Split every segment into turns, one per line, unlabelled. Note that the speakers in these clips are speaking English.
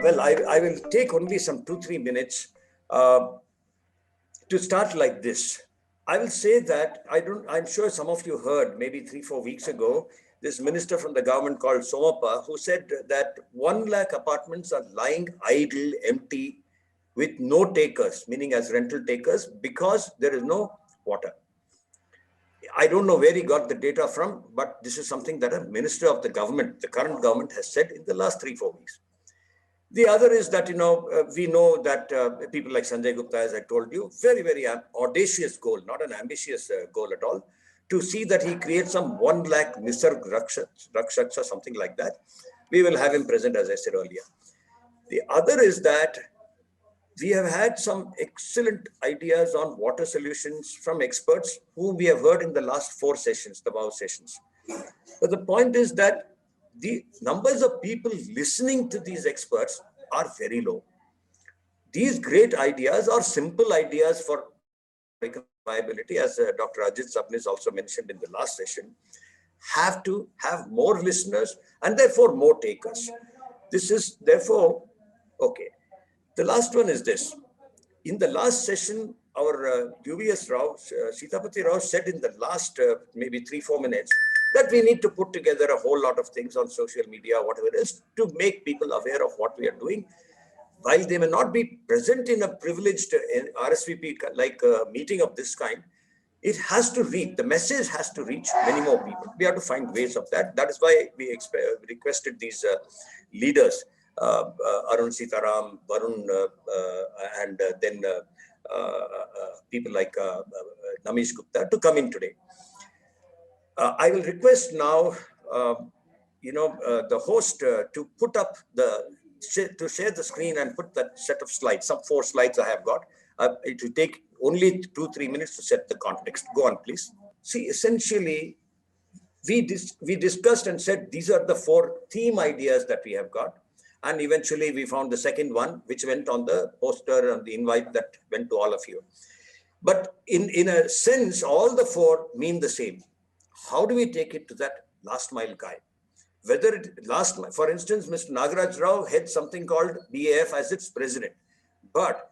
Well, I will take only some 2-3 minutes to start like this. I will say that I'm sure some of you heard maybe 3-4 weeks ago, this minister from the government called Somappa, who said that 1 lakh apartments are lying idle, empty, with no takers, meaning as rental takers, because there is no water. I don't know where he got the data from, but this is something that a minister of the government, the current government, has said in the last 3-4 weeks. The other is that, we know that people like Sanjay Gupta, as I told you, very, very audacious goal, not an ambitious goal at all, to see that he creates some 1 lakh Nisarg Rakshaks or something like that. We will have him present, as I said earlier. The other is that we have had some excellent ideas on water solutions from experts whom we have heard in the last 4 sessions, the WOW sessions. But the point is that the numbers of people listening to these experts are very low. These great ideas are simple ideas for viability, as Dr. Ajit Sabnis also mentioned in the last session, have to have more listeners and therefore more takers. This is therefore, okay. The last one is this. In the last session, our UVS Rao, Sitapati Rao said in the last maybe 3-4 minutes that we need to put together a whole lot of things on social media, whatever it is, to make people aware of what we are doing. While they may not be present in a privileged RSVP like a meeting of this kind, it has to reach, the message has to reach many more people. We have to find ways of that. That is why we requested these leaders, Arun Sitaram, Varun, and then people like Namish Gupta to come in today. I will request now, the host to put up to share the screen and put that set of slides, some 4 slides I have got. It will take only 2-3 minutes to set the context. Go on, please. See, essentially, we discussed and said these are the 4 theme ideas that we have got. And eventually we found the second one, which went on the poster and the invite that went to all of you. But in a sense, all the 4 mean the same. How do we take it to that last mile guy? Whether for instance, Mr. Nagaraj Rao heads something called BAF as its president, but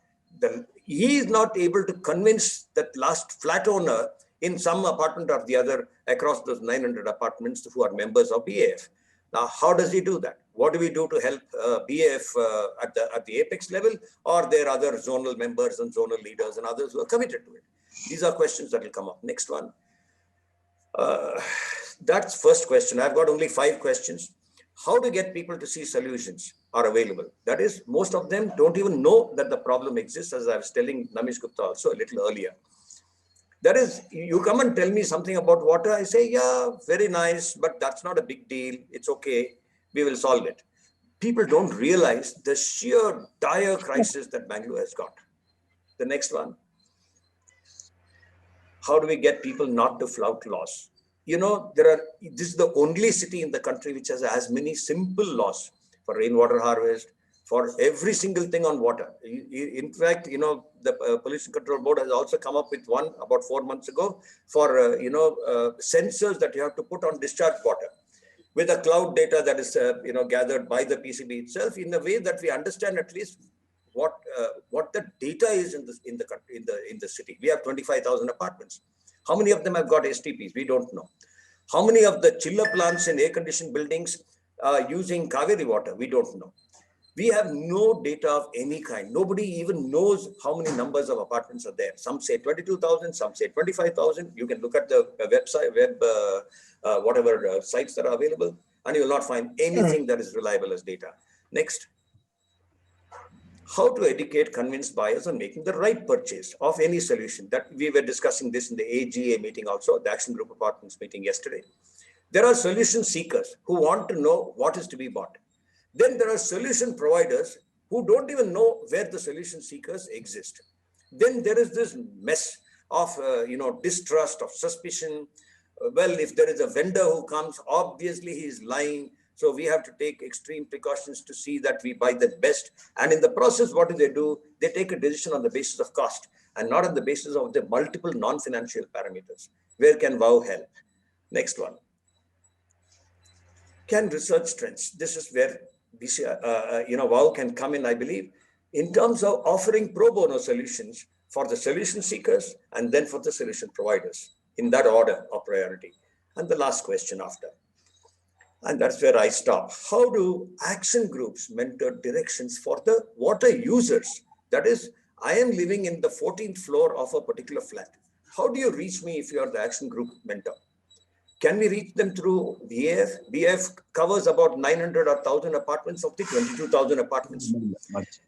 he is not able to convince that last flat owner in some apartment or the other across those 900 apartments who are members of BAF. Now, how does he do that? What do we do to help BAF at the apex level, or there are other zonal members and zonal leaders and others who are committed to it? These are questions that will come up. Next one. That's first question. I've got only 5 questions. How to get people to see solutions are available. That is, most of them don't even know that the problem exists, as I was telling Namish Gupta also a little earlier. That is, you come and tell me something about water, I say, yeah, very nice, but that's not a big deal. It's okay. We will solve it. People don't realize the sheer dire crisis that Bangalore has got. The next one. How do we get people not to flout laws? This is the only city in the country which has as many simple laws for rainwater harvest, for every single thing on water. In fact, the Pollution Control Board has also come up with one about 4 months ago for, sensors that you have to put on discharge water with a cloud data that is, gathered by the PCB itself in a way that we understand at least what the data is in the city. We have 25,000 apartments. How many of them have got STPs? We don't know. How many of the chiller plants in air-conditioned buildings are using Kaveri water? We don't know. We have no data of any kind. Nobody even knows how many numbers of apartments are there. Some say 22,000, some say 25,000. You can look at the website, whatever sites that are available, and you will not find anything that is reliable as data. Next. How to educate, convince buyers on making the right purchase of any solution. That we were discussing this in the AGA meeting also, the Action Group Apartments meeting yesterday. There are solution seekers who want to know what is to be bought. Then there are solution providers who don't even know where the solution seekers exist. Then there is this mess of, distrust, of suspicion. Well, if there is a vendor who comes, obviously he is lying. So we have to take extreme precautions to see that we buy the best. And in the process, what do? They take a decision on the basis of cost and not on the basis of the multiple non-financial parameters. Where can WOW help? Next one. Can research trends? This is where WOW can come in, I believe, in terms of offering pro bono solutions for the solution seekers and then for the solution providers in that order of priority. And the last question after. And that's where I stop. How do action groups mentor directions for the water users? That is, I am living in the 14th floor of a particular flat. How do you reach me if you are the action group mentor? Can we reach them through BAF? BAF covers about 900 or 1,000 apartments of the 22,000 apartments.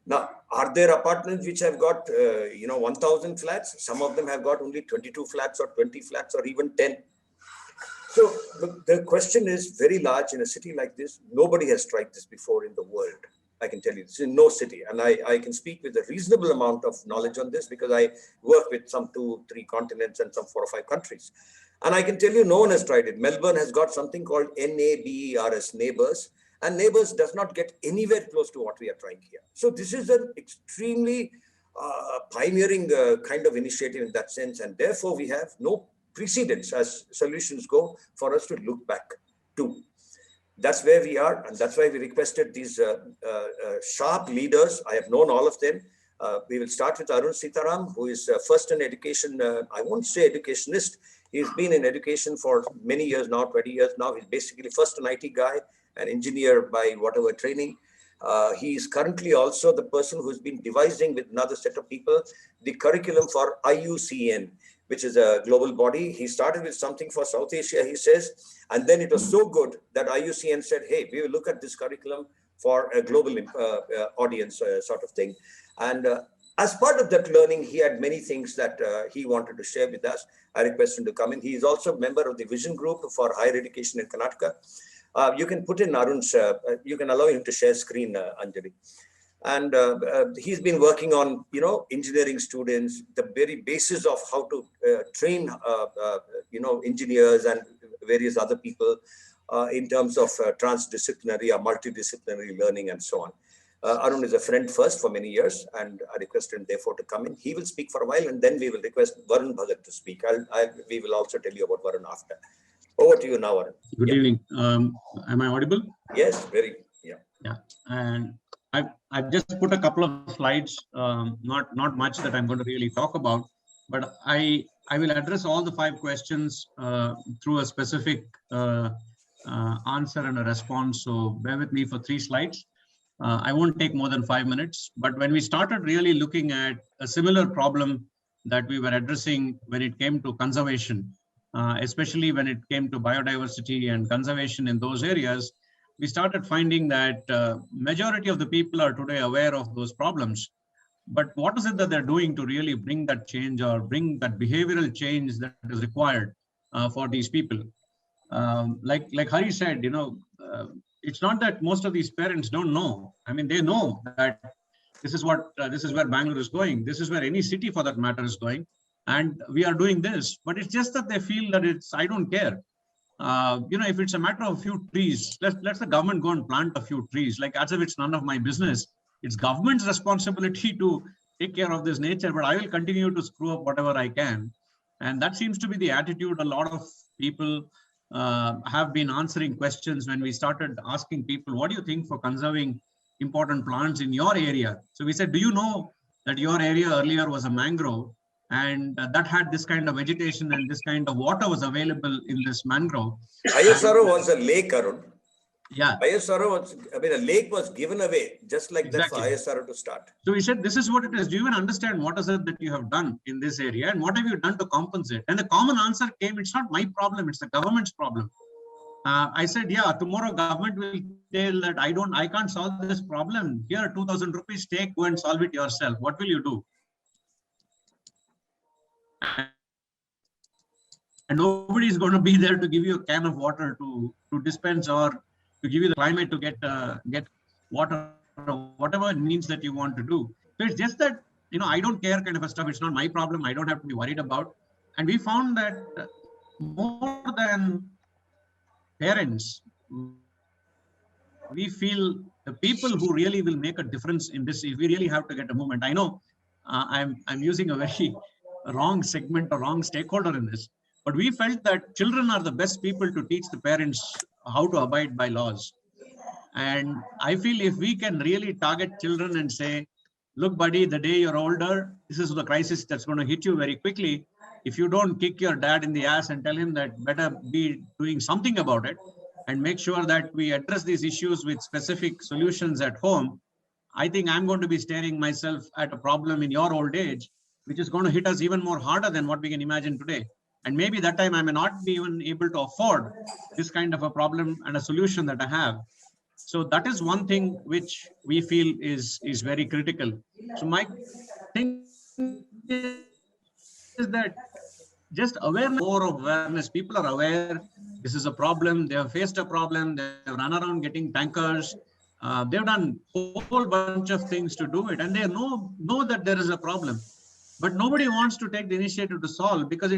Now, are there apartments which have got, 1,000 flats? Some of them have got only 22 flats or 20 flats or even 10. So the question is very large in a city like this. Nobody has tried this before in the world. I can tell you this in no city. And I can speak with a reasonable amount of knowledge on this because I work with some 2-3 continents and some 4 or 5 countries. And I can tell you no one has tried it. Melbourne has got something called NABERS, neighbors, and neighbors does not get anywhere close to what we are trying here. So this is an extremely pioneering kind of initiative in that sense. And therefore we have no precedents as solutions go for us to look back to. That's where we are. And that's why we requested these sharp leaders. I have known all of them. We will start with Arun Sitaram, who is first in education. I won't say educationist. He's been in education for many years now, 20 years now. He's basically first an IT guy, an engineer by whatever training. He is currently also the person who's been devising with another set of people the curriculum for IUCN, which is a global body. He started with something for South Asia, he says, and then it was so good that IUCN said, hey, we will look at this curriculum for a global audience sort of thing. And as part of that learning, he had many things that he wanted to share with us. I request him to come in. He is also a member of the Vision Group for Higher Education in Karnataka. You can put in Arun's, you can allow him to share screen, Anjali. And he's been working on, engineering students, the very basis of how to train, engineers and various other people in terms of transdisciplinary or multidisciplinary learning and so on. Arun is a friend first for many years, and I requested him therefore to come in. He will speak for a while, and then we will request Varun Bhagat to speak. We will also tell you about Varun after. Over to you now, Arun.
Good evening. Am I audible?
Yes, very, yeah.
Yeah, and I've just put a couple of slides, not much that I'm going to really talk about, but I will address all the 5 questions through a specific answer and a response. So bear with me for 3 slides. I won't take more than 5 minutes, but when we started really looking at a similar problem that we were addressing when it came to conservation, especially when it came to biodiversity and conservation in those areas, we started finding that majority of the people are today aware of those problems. But what is it that they're doing to really bring that change or bring that behavioral change that is required for these people? Like Hari said, it's not that most of these parents don't know. I mean, they know that this is where Bangalore is going. This is where any city for that matter is going. And we are doing this, but it's just that they feel that I don't care. If it's a matter of a few trees, let the government go and plant a few trees, like as if it's none of my business. It's government's responsibility to take care of this nature, but I will continue to screw up whatever I can. And that seems to be the attitude a lot of people have been answering questions when we started asking people, what do you think for conserving important plants in your area? So we said, do you know that your area earlier was a mangrove and that had this kind of vegetation and this kind of water was available in this mangrove?
Ayasara was a lake, Arun.
Yeah.
A lake was given away just like exactly. That for Ayasara to start.
So we said, this is what it is. Do you even understand what is it that you have done in this area and what have you done to compensate? And the common answer came, it's not my problem, it's the government's problem. I said, yeah, tomorrow government will tell that I can't solve this problem. Here, 2,000 rupees, take, go and solve it yourself. What will you do? And nobody is going to be there to give you a can of water to dispense or to give you the climate to get water or whatever it means that you want to do. So it's just that, I don't care kind of a stuff. It's not my problem. I don't have to be worried about. And we found that more than parents, we feel the people who really will make a difference in this, if we really have to get a movement. I know I'm using a very wrong segment or wrong stakeholder in this, but we felt that children are the best people to teach the parents how to abide by laws. And I feel if we can really target children and say, look, buddy, the day you're older, this is the crisis that's going to hit you very quickly. If you don't kick your dad in the ass and tell him that better be doing something about it and make sure that we address these issues with specific solutions at home, I think I'm going to be staring myself at a problem in your old age, which is going to hit us even more harder than what we can imagine today. And maybe that time I may not be even able to afford this kind of a problem and a solution that I have. So that is one thing which we feel is very critical. So my thing is that just awareness, more awareness. People are aware this is a problem. They have faced a problem. They've run around getting tankers. They've done a whole bunch of things to do it, and they know that there is a problem. But nobody wants to take the initiative to solve because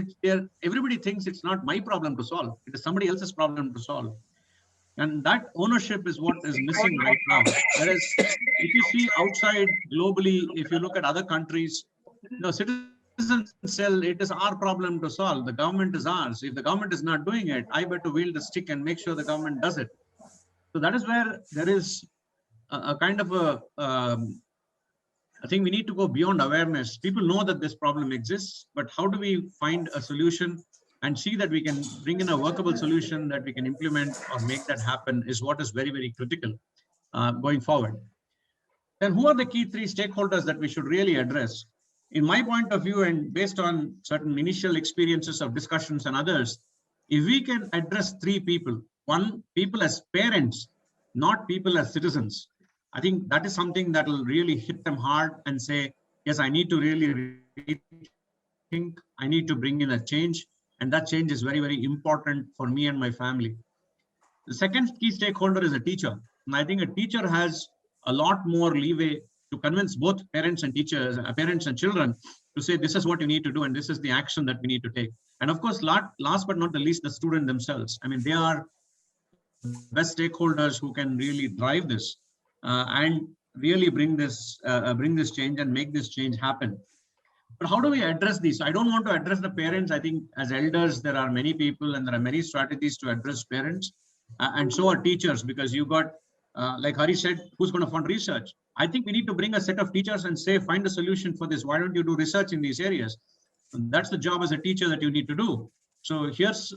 everybody thinks it's not my problem to solve. It is somebody else's problem to solve. And that ownership is what is missing right now. Whereas if you see outside globally, if you look at other countries, citizens say it is our problem to solve. The government is ours. If the government is not doing it, I better wield the stick and make sure the government does it. So that is where there is a kind of I think we need to go beyond awareness. People know that this problem exists, but how do we find a solution and see that we can bring in a workable solution that we can implement or make that happen is what is very, very critical going forward. Then who are the key three stakeholders that we should really address? In my point of view, and based on certain initial experiences of discussions and others, if we can address three people, one, people as parents, not people as citizens, I think that is something that will really hit them hard and say, yes, I need to really rethink, I need to bring in a change. And that change is very, very important for me and my family. The second key stakeholder is a teacher. And I think a teacher has a lot more leeway to convince both parents and teachers, parents and children to say, this is what you need to do. And this is the action that we need to take. And of course, last but not the least, the student themselves. I mean, they are the best stakeholders who can really drive this and really bring this change and make this change happen. But how do we address these? I don't want to address the parents. I think as elders, there are many people and there are many strategies to address parents and so are teachers, because you got, like Hari said, who's going to fund research? I think we need to bring a set of teachers and say, find a solution for this. Why don't you do research in these areas? And that's the job as a teacher that you need to do. So here's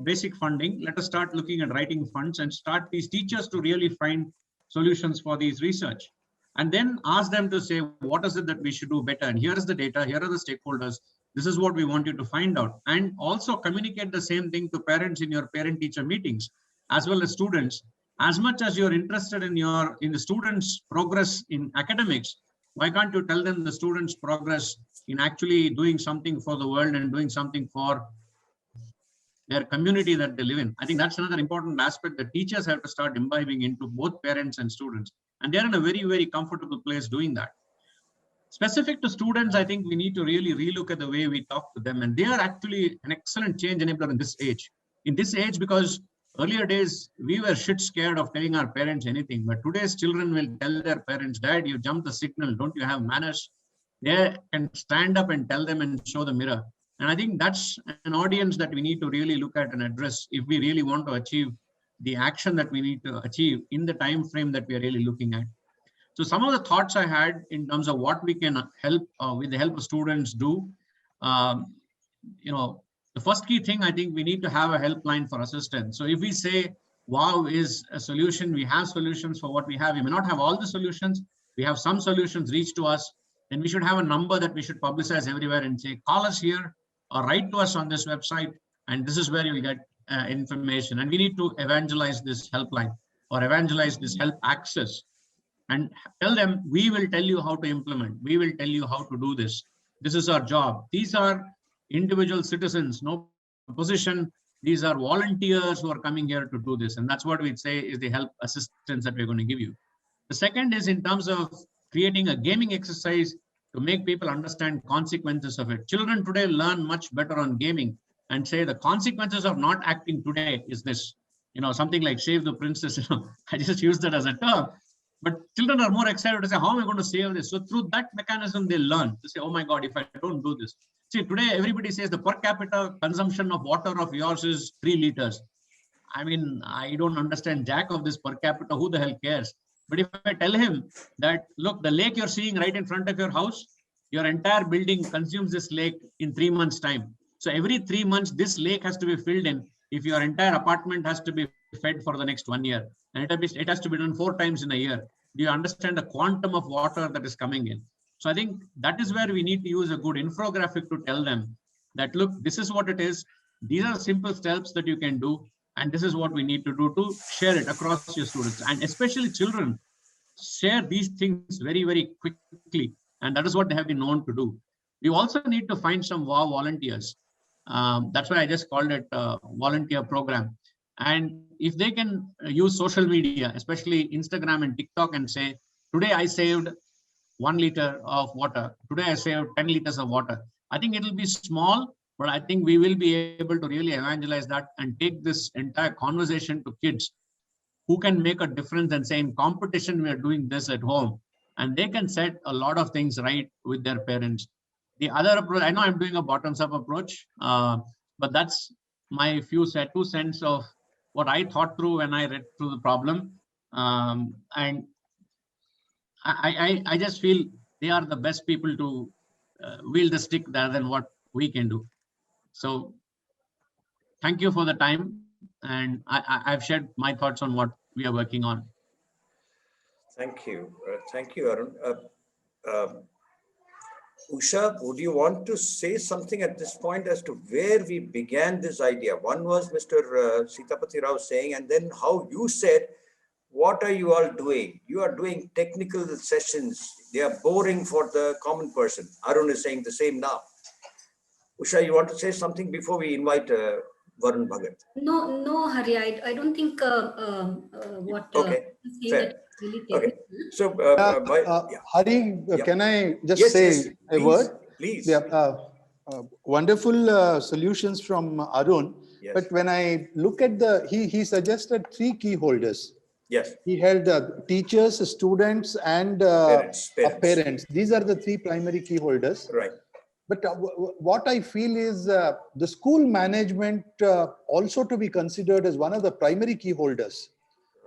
basic funding. Let us start looking at writing funds and start these teachers to really find solutions for these research. And then ask them to say, what is it that we should do better? And here is the data, here are the stakeholders. This is what we want you to find out. And also communicate the same thing to parents in your parent-teacher meetings, as well as students. As much as you're interested in the students' progress in academics, why can't you tell them the students' progress in actually doing something for the world and doing something for their community that they live in? I think that's another important aspect that teachers have to start imbibing into both parents and students. And they're in a very, very comfortable place doing that. Specific to students, I think we need to really relook at the way we talk to them. And they are actually an excellent change enabler in this age. In this age, because earlier days, we were shit scared of telling our parents anything. But today's children will tell their parents, Dad, you jumped the signal. Don't you have manners? They can stand up and tell them and show the mirror. And I think that's an audience that we need to really look at and address if we really want to achieve the action that we need to achieve in the time frame that we are really looking at. So some of the thoughts I had in terms of what we can help with the help of students do, the first key thing, I think we need to have a helpline for assistance. So if we say, wow is a solution, we have solutions for what we have. We may not have all the solutions. We have some solutions reach to us. Then we should have a number that we should publicize everywhere and say, call us here or write to us on this website. And this is where you'll get information. And we need to evangelize this helpline or evangelize this help access and tell them, we will tell you how to implement. We will tell you how to do this. This is our job. These are individual citizens, no position. These are volunteers who are coming here to do this. And that's what we'd say is the help assistance that we're going to give you. The second is in terms of creating a gaming exercise to make people understand consequences of it. Children today learn much better on gaming and say the consequences of not acting today is this, something like save the princess. I just use that as a term, but children are more excited to say, how am I going to save this? So through that mechanism, they learn to say, oh my God, if I don't do this. See, today everybody says the per capita consumption of water of yours is 3 liters. I mean, I don't understand jack of this per capita. Who the hell cares? But if I tell him that, look, the lake you're seeing right in front of your house, your entire building consumes this lake in 3 months' time. So every 3 months, this lake has to be filled in. If your entire apartment has to be fed for the next 1 year, and it has to be done 4 times in a year. Do you understand the quantum of water that is coming in? So I think that is where we need to use a good infographic to tell them that, look, this is what it is. These are simple steps that you can do. And this is what we need to do to share it across your students, and especially children. Share these things very, very quickly. And that is what they have been known to do. We also need to find some wow volunteers. That's why I just called it a volunteer program. And if they can use social media, especially Instagram and TikTok, and say, today I saved 1 liter of water. Today I saved 10 liters of water. I think it will be small, but I think we will be able to really evangelize that and take this entire conversation to kids who can make a difference and say, in competition, we are doing this at home. And they can set a lot of things right with their parents. The other approach, I know I'm doing a bottoms-up approach, but that's my 2 cents of what I thought through when I read through the problem. And I just feel they are the best people to wield the stick rather than what we can do. So thank you for the time. And I've shared my thoughts on what we are working on.
Thank you. Thank you, Arun. Usha, would you want to say something at this point as to where we began this idea? One was Mr. Sitapati Rao saying, and then how you said, what are you all doing? You are doing technical sessions. They are boring for the common person. Arun is saying the same now. Usha, you want to say something before we invite Varun Bhagat?
No, Hari. I don't think what
okay, fair.
that really
Okay. So,
Hari,
yeah.
Can I just say a
please,
word?
Please.
Yeah, wonderful solutions from Arun.
Yes.
But when I look at he suggested 3 key holders.
Yes.
He held teachers, students, and parents. These are the 3 primary key holders.
Right.
But what I feel is the school management also to be considered as one of the primary key holders.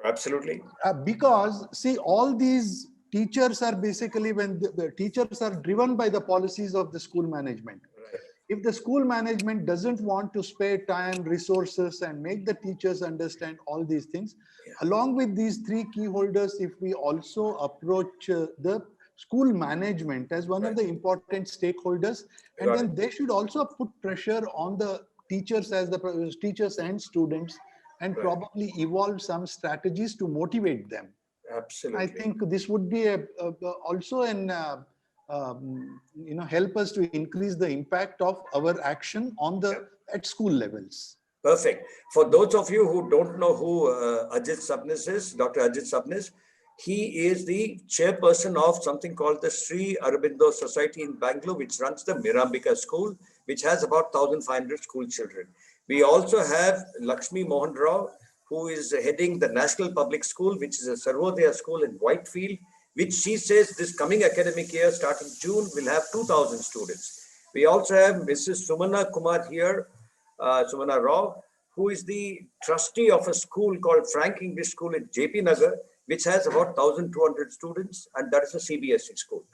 Absolutely.
Because see, all these teachers are basically, when the teachers are driven by the policies of the school management.
Right.
If the school management doesn't want to spare time, resources, and make the teachers understand all these things, along with these 3 key holders, if we also approach the school management as one of the important stakeholders, and then they should also put pressure on the teachers as the teachers and students, and probably evolve some strategies to motivate them.
Absolutely.
I think this would be also an help us to increase the impact of our action on the at school levels.
Perfect. For those of you who don't know who Ajit Sabnis is, Dr. Ajit Sabnis, he is the chairperson of something called the Sri Aurobindo Society in Bangalore, which runs the Mirambika School, which has about 1,500 school children. We also have Lakshmi Mohan Rao, who is heading the National Public School, which is a Sarvodaya school in Whitefield, which she says this coming academic year, starting June, will have 2,000 students. We also have Mrs. Sumana Kumar here, Sumana Rao, who is the trustee of a school called Frank English School in JP Nagar, which has about 1,200 students, and that is a CBSE school.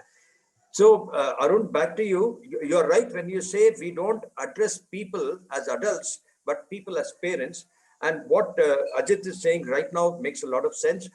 So, Arun, back to you. You're right when you say we don't address people as adults, but people as parents. And what Ajit is saying right now makes a lot of sense.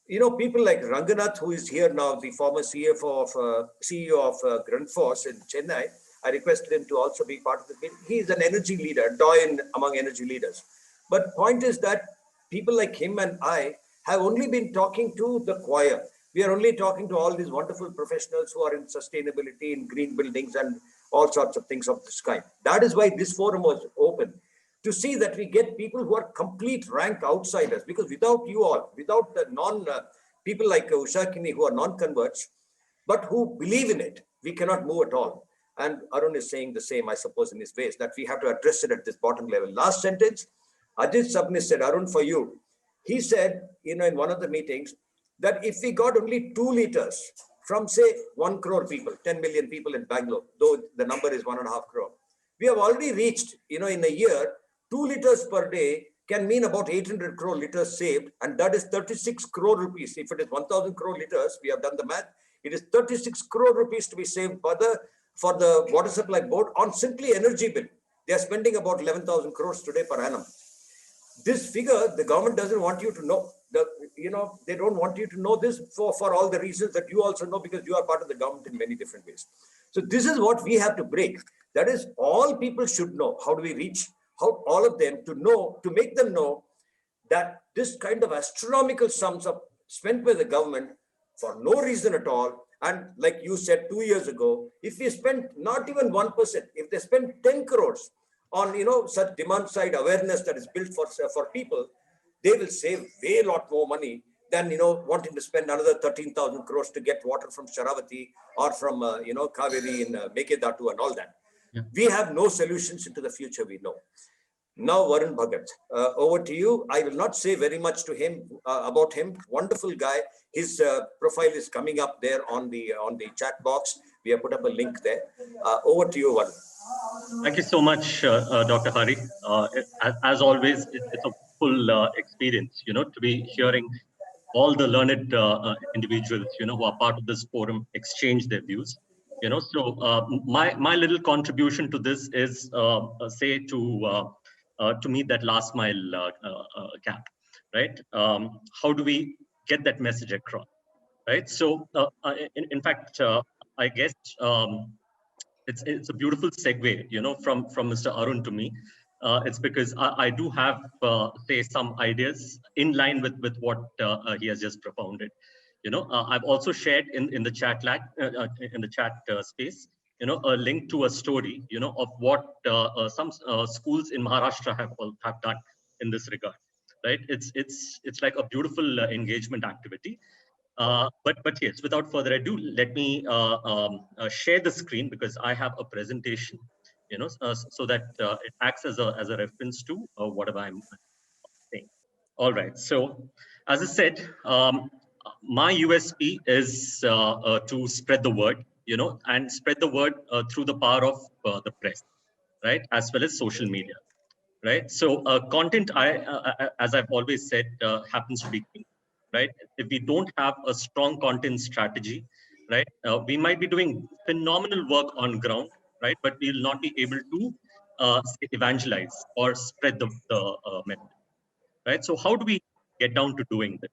You know, people like Ranganath, who is here now, the former CEO of Grundfos in Chennai, I requested him to also be part of the meeting. He is an energy leader, doyen among energy leaders. But point is that people like him and I have only been talking to the choir. We are only talking to all these wonderful professionals who are in sustainability, in green buildings, and all sorts of things of this kind. That is why this forum was open, to see that we get people who are complete rank outsiders, because without you all, without the people like Usha Kini who are non-converts, but who believe in it, we cannot move at all. And Arun is saying the same, I suppose, in his ways, that we have to address it at this bottom level. Last sentence, Ajit Sabnis said, Arun, for you, he said, in one of the meetings, that if we got only 2 liters from, say, 1 crore people, 10 million people in Bangalore, though the number is 1.5 crore, we have already reached, in a year, 2 liters per day can mean about 800 crore liters saved, and that is 36 crore rupees. If it is 1,000 crore liters, we have done the math, it is 36 crore rupees to be saved for the water supply board on simply energy bill. They are spending about 11,000 crores today per annum. This figure, the government doesn't want you to know. They don't want you to know this for all the reasons that you also know, because you are part of the government in many different ways. So this is what we have to break. That is, all people should know. How do we reach all of them to know, to make them know that this kind of astronomical sums are spent by the government for no reason at all. And like you said 2 years ago, if we spend not even 1%, if they spend 10 crores on such demand side awareness that is built for people, they will save way lot more money than wanting to spend another 13,000 crores to get water from Sharavati or from Kaveri in Mekedatu and all that.
Yeah.
We have no solutions into the future, we know. Now, Arun Bhagat, over to you. I will not say very much to him about him. Wonderful guy. His profile is coming up there on the chat box. We have put up a link there. Over to you, Arun.
Thank you so much, Dr. Hari. As always, it's a full experience, to be hearing all the learned individuals, who are part of this forum exchange their views. So my little contribution to this is, to meet that last mile gap, right? How do we get that message across, right? So in fact, I guess it's a beautiful segue, from Mr. Arun to me. It's because I do have, some ideas in line with what he has just propounded. I've also shared in the chat space, a link to a story, of what some schools in Maharashtra have done in this regard, right? It's like a beautiful engagement activity. But yes, without further ado, let me share the screen, because I have a presentation, so that it acts as a reference to whatever I'm saying. All right. So, as I said, my USP is to spread the word, and spread the word through the power of the press, right, as well as social media, right? So, content, as I've always said, happens to be king. Right? If we don't have a strong content strategy, right, we might be doing phenomenal work on ground, right, but we will not be able to evangelize or spread the message, right? So how do we get down to doing this,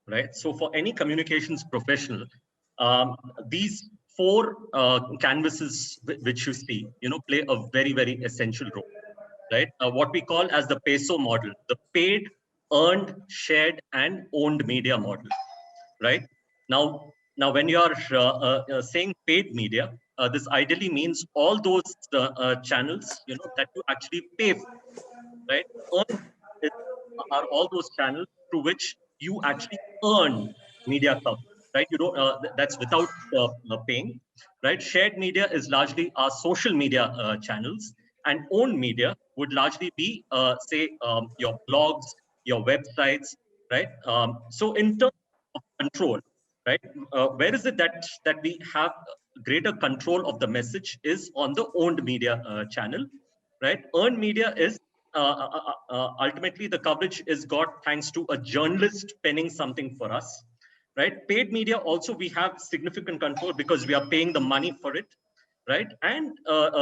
right? So for any communications professional, these four canvases which you see, play a very, very essential role, right? What we call as the PESO model, the paid, earned, shared, and owned media model, right? Now when you are saying paid media, this ideally means all those channels, that you actually pay for, right? Earned are all those channels through which you actually earn media coverage, right? You don't. That's without paying, right? Shared media is largely our social media channels, and owned media would largely be, your blogs, your websites, right? So in terms of control, right? Where is it that we have greater control of the message is on the owned media channel, right? Earned media is ultimately the coverage is got thanks to a journalist penning something for us, right? Paid media also we have significant control because we are paying the money for it, right? And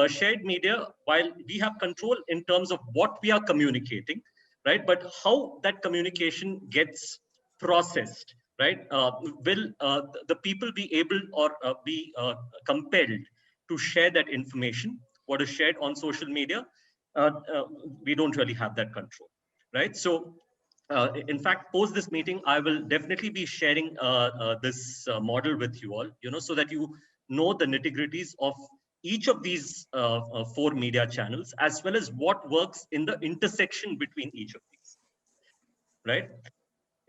shared media, while we have control in terms of what we are communicating, right? But how that communication gets processed, right? Will the people be able or be compelled to share that information? What is shared on social media? We don't really have that control, right? So, in fact, post this meeting, I will definitely be sharing this model with you all, so that you know the nitty-gritties of each of these four media channels, as well as what works in the intersection between each of these, right?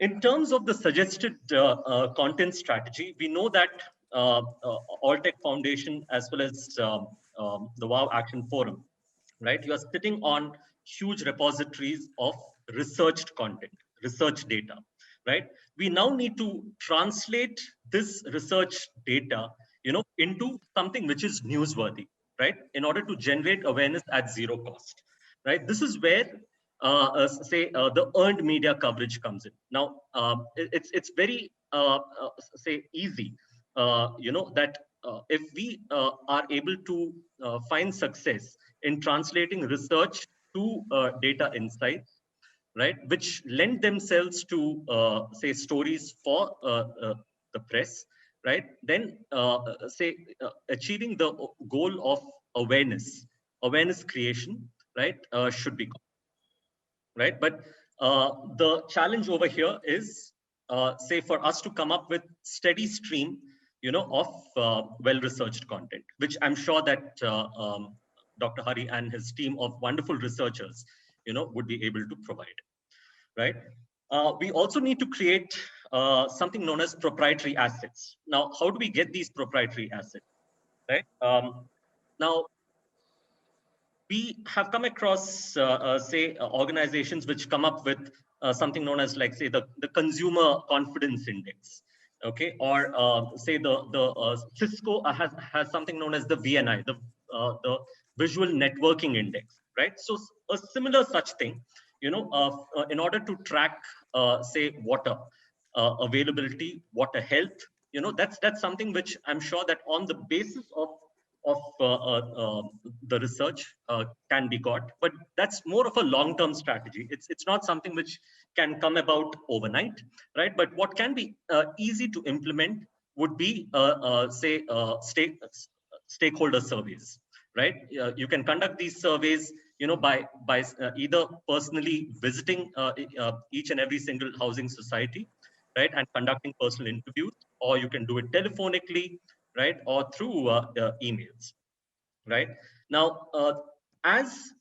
In terms of the suggested content strategy, we know that Alltech Foundation, as well as the WOW Action Forum, right? You are sitting on huge repositories of researched content, research data, right? We now need to translate this research data, into something which is newsworthy, right? In order to generate awareness at zero cost, right? This is where the earned media coverage comes in. Now, it's very easy, that if we are able to find success in translating research to data insights, right, which lend themselves to stories for the press, right, then achieving the goal of awareness creation, right, should be right. But the challenge over here is, for us to come up with steady stream, of well-researched content, which I'm sure that Dr. Hari and his team of wonderful researchers, would be able to provide, right? We also need to create something known as proprietary assets. Now, how do we get these proprietary assets, right? Now, we have come across, organizations which come up with something known as, like, say, the consumer confidence index, okay, or the Cisco has something known as the VNI, the visual networking index, right? So a similar such thing, in order to track, water availability, water health, that's something which I'm sure that on the basis of the research can be got, but that's more of a long-term strategy. It's not something which can come about overnight, right? But what can be easy to implement would be, stakeholder surveys, right? You can conduct these surveys, by either personally visiting each and every single housing society, right, and conducting personal interviews, or you can do it telephonically, right, or through emails, right? Now, as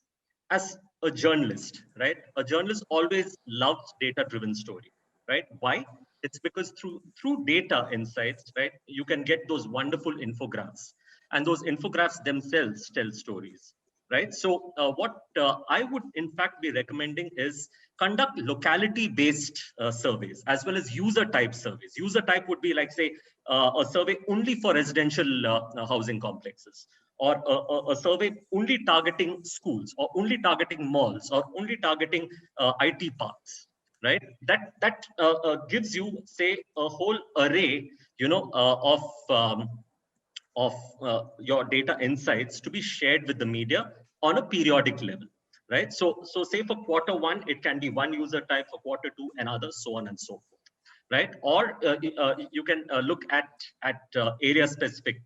a journalist, right, a journalist always loves data-driven story, right? Why? It's because through data insights, right, you can get those wonderful infographics, and those infographics themselves tell stories, right? So what I would in fact be recommending is conduct locality-based surveys, as well as user type surveys. User type would be, like, say, a survey only for residential housing complexes, or a survey only targeting schools, or only targeting malls, or only targeting IT parks, right? That gives you, say, a whole array, of your data insights to be shared with the media on a periodic level, right? So say for quarter 1, it can be one user type, for quarter 2 another, so on and so forth, right? Or you can look at area specific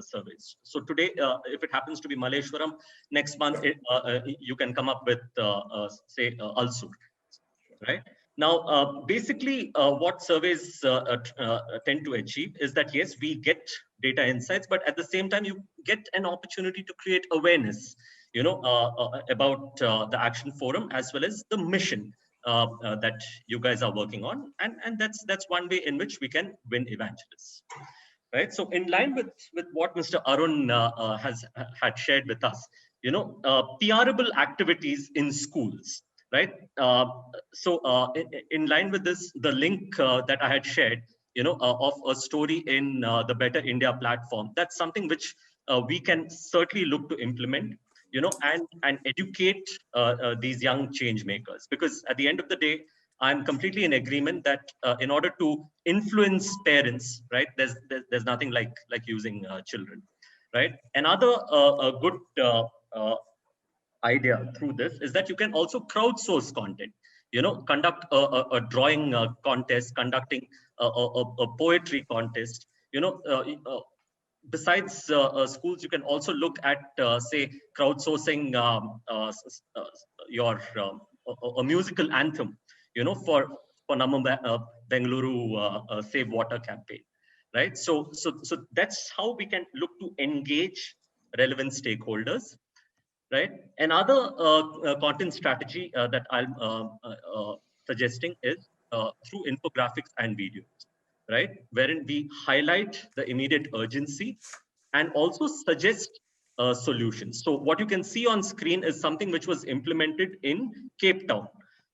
surveys. So today, if it happens to be Malleshwaram, next month you can come up with Alsur, right? Now, basically, what surveys tend to achieve is that, yes, we get data insights, but at the same time, you get an opportunity to create awareness, about the Action Forum, as well as the mission that you guys are working on, and that's one way in which we can win evangelists, right? So, in line with what Mr. Arun had shared with us, PRable activities in schools. Right. In line with this, the link that I had shared, of a story in the Better India platform, that's something which we can certainly look to implement, and educate these young change makers. Because at the end of the day, I'm completely in agreement that in order to influence parents, right, there's nothing like using children, right? Another good idea through this is that you can also crowdsource content, conduct a drawing contest, conducting a poetry contest, besides schools. You can also look at say crowdsourcing your a musical anthem, for Bengaluru Save Water campaign, right? So that's how we can look to engage relevant stakeholders. Right. Another content strategy that I'm suggesting is through infographics and videos, right, wherein we highlight the immediate urgency and also suggest solutions. So what you can see on screen is something which was implemented in Cape Town,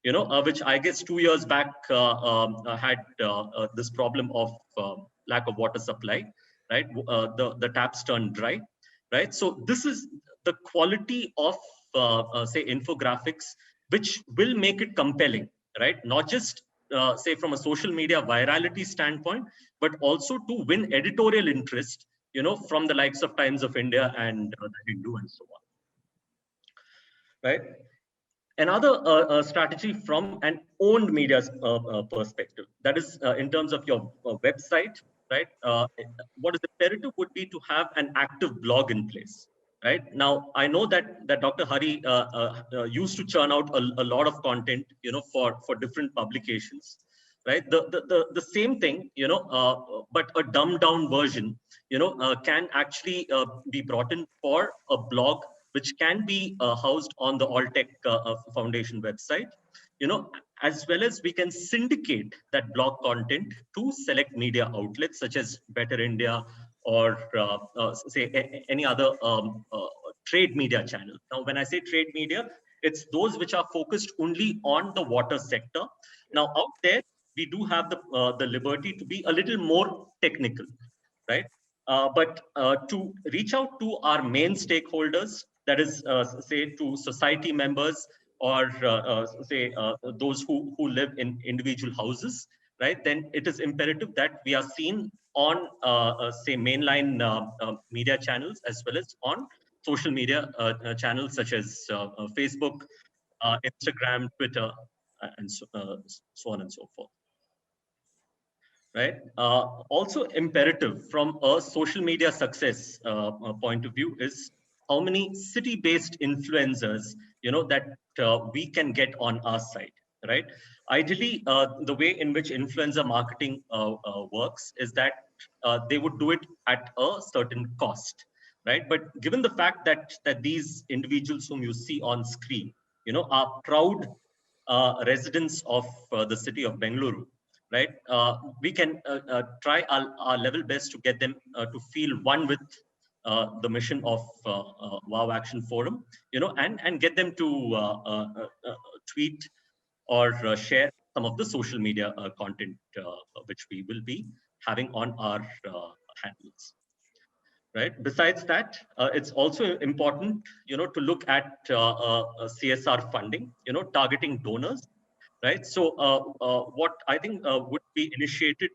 which I guess 2 years back had this problem of lack of water supply, right? The taps turned dry, right? So this is the quality of say infographics which will make it compelling, right? Not just say from a social media virality standpoint, but also to win editorial interest, from the likes of Times of India and the Hindu and so on, right? Another strategy from an owned media's perspective, that is in terms of your website, right? What is imperative would be to have an active blog in place, right? Now, I know that Dr. Hari used to churn out a lot of content, for different publications, right? The same thing, but a dumbed down version, can actually be brought in for a blog, which can be housed on the Alltech Foundation website, as well as we can syndicate that blog content to select media outlets such as Better India or say any other trade media channel. Now, when I say trade media, it's those which are focused only on the water sector. Now, out there, we do have the liberty to be a little more technical, right? But to reach out to our main stakeholders, that is, say, to society members or say those who live in individual houses, right? Then it is imperative that we are seen on, say, mainline media channels as well as on social media channels such as Facebook, Instagram, Twitter, and so on and so forth. Right. Also imperative from a social media success point of view is how many city-based influencers, that we can get on our site, right? Ideally, the way in which influencer marketing works is that they would do it at a certain cost, right? But given the fact that these individuals whom you see on screen, are proud residents of the city of Bengaluru, right? We can try our level best to get them to feel one with the mission of Wow Action Forum, and get them to tweet or share some of the social media content which we will be having on our handles. Right. Besides that, it's also important, to look at CSR funding, targeting donors. Right. So what I think would be initiated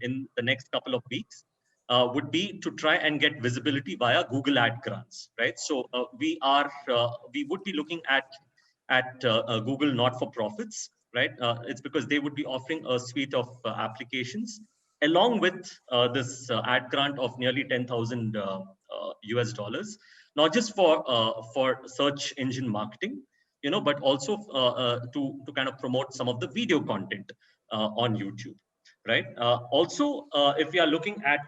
in the next couple of weeks would be to try and get visibility via Google Ad grants. Right. So we would be looking at Google not-for-profits. Right. It's because they would be offering a suite of applications along with this ad grant of nearly $10,000 US dollars, not just for search engine marketing, but also to kind of promote some of the video content on YouTube, right? Also, if we are looking at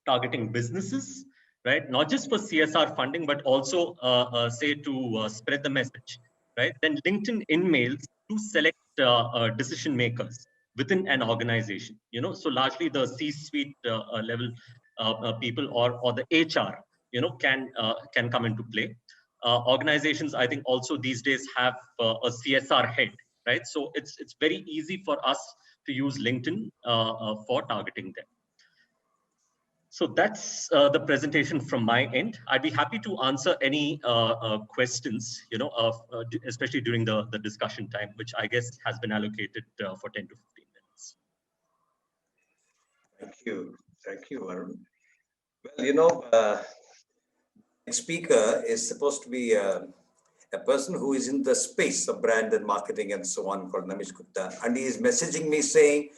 targeting businesses, right, not just for CSR funding, but also say to spread the message, right? Then LinkedIn InMails to select decision makers within an organization, so largely the C-suite level people or the HR, can come into play. Organizations, I think, also these days have a CSR head, right? So it's very easy for us to use LinkedIn for targeting them. So that's the presentation from my end. I'd be happy to answer any questions, especially during the discussion time, which I guess has been allocated for 10 to 15 minutes.
Thank you, Arun. Well, next speaker is supposed to be a person who is in the space of brand and marketing and so on, called Namish Gupta, and he is messaging me saying,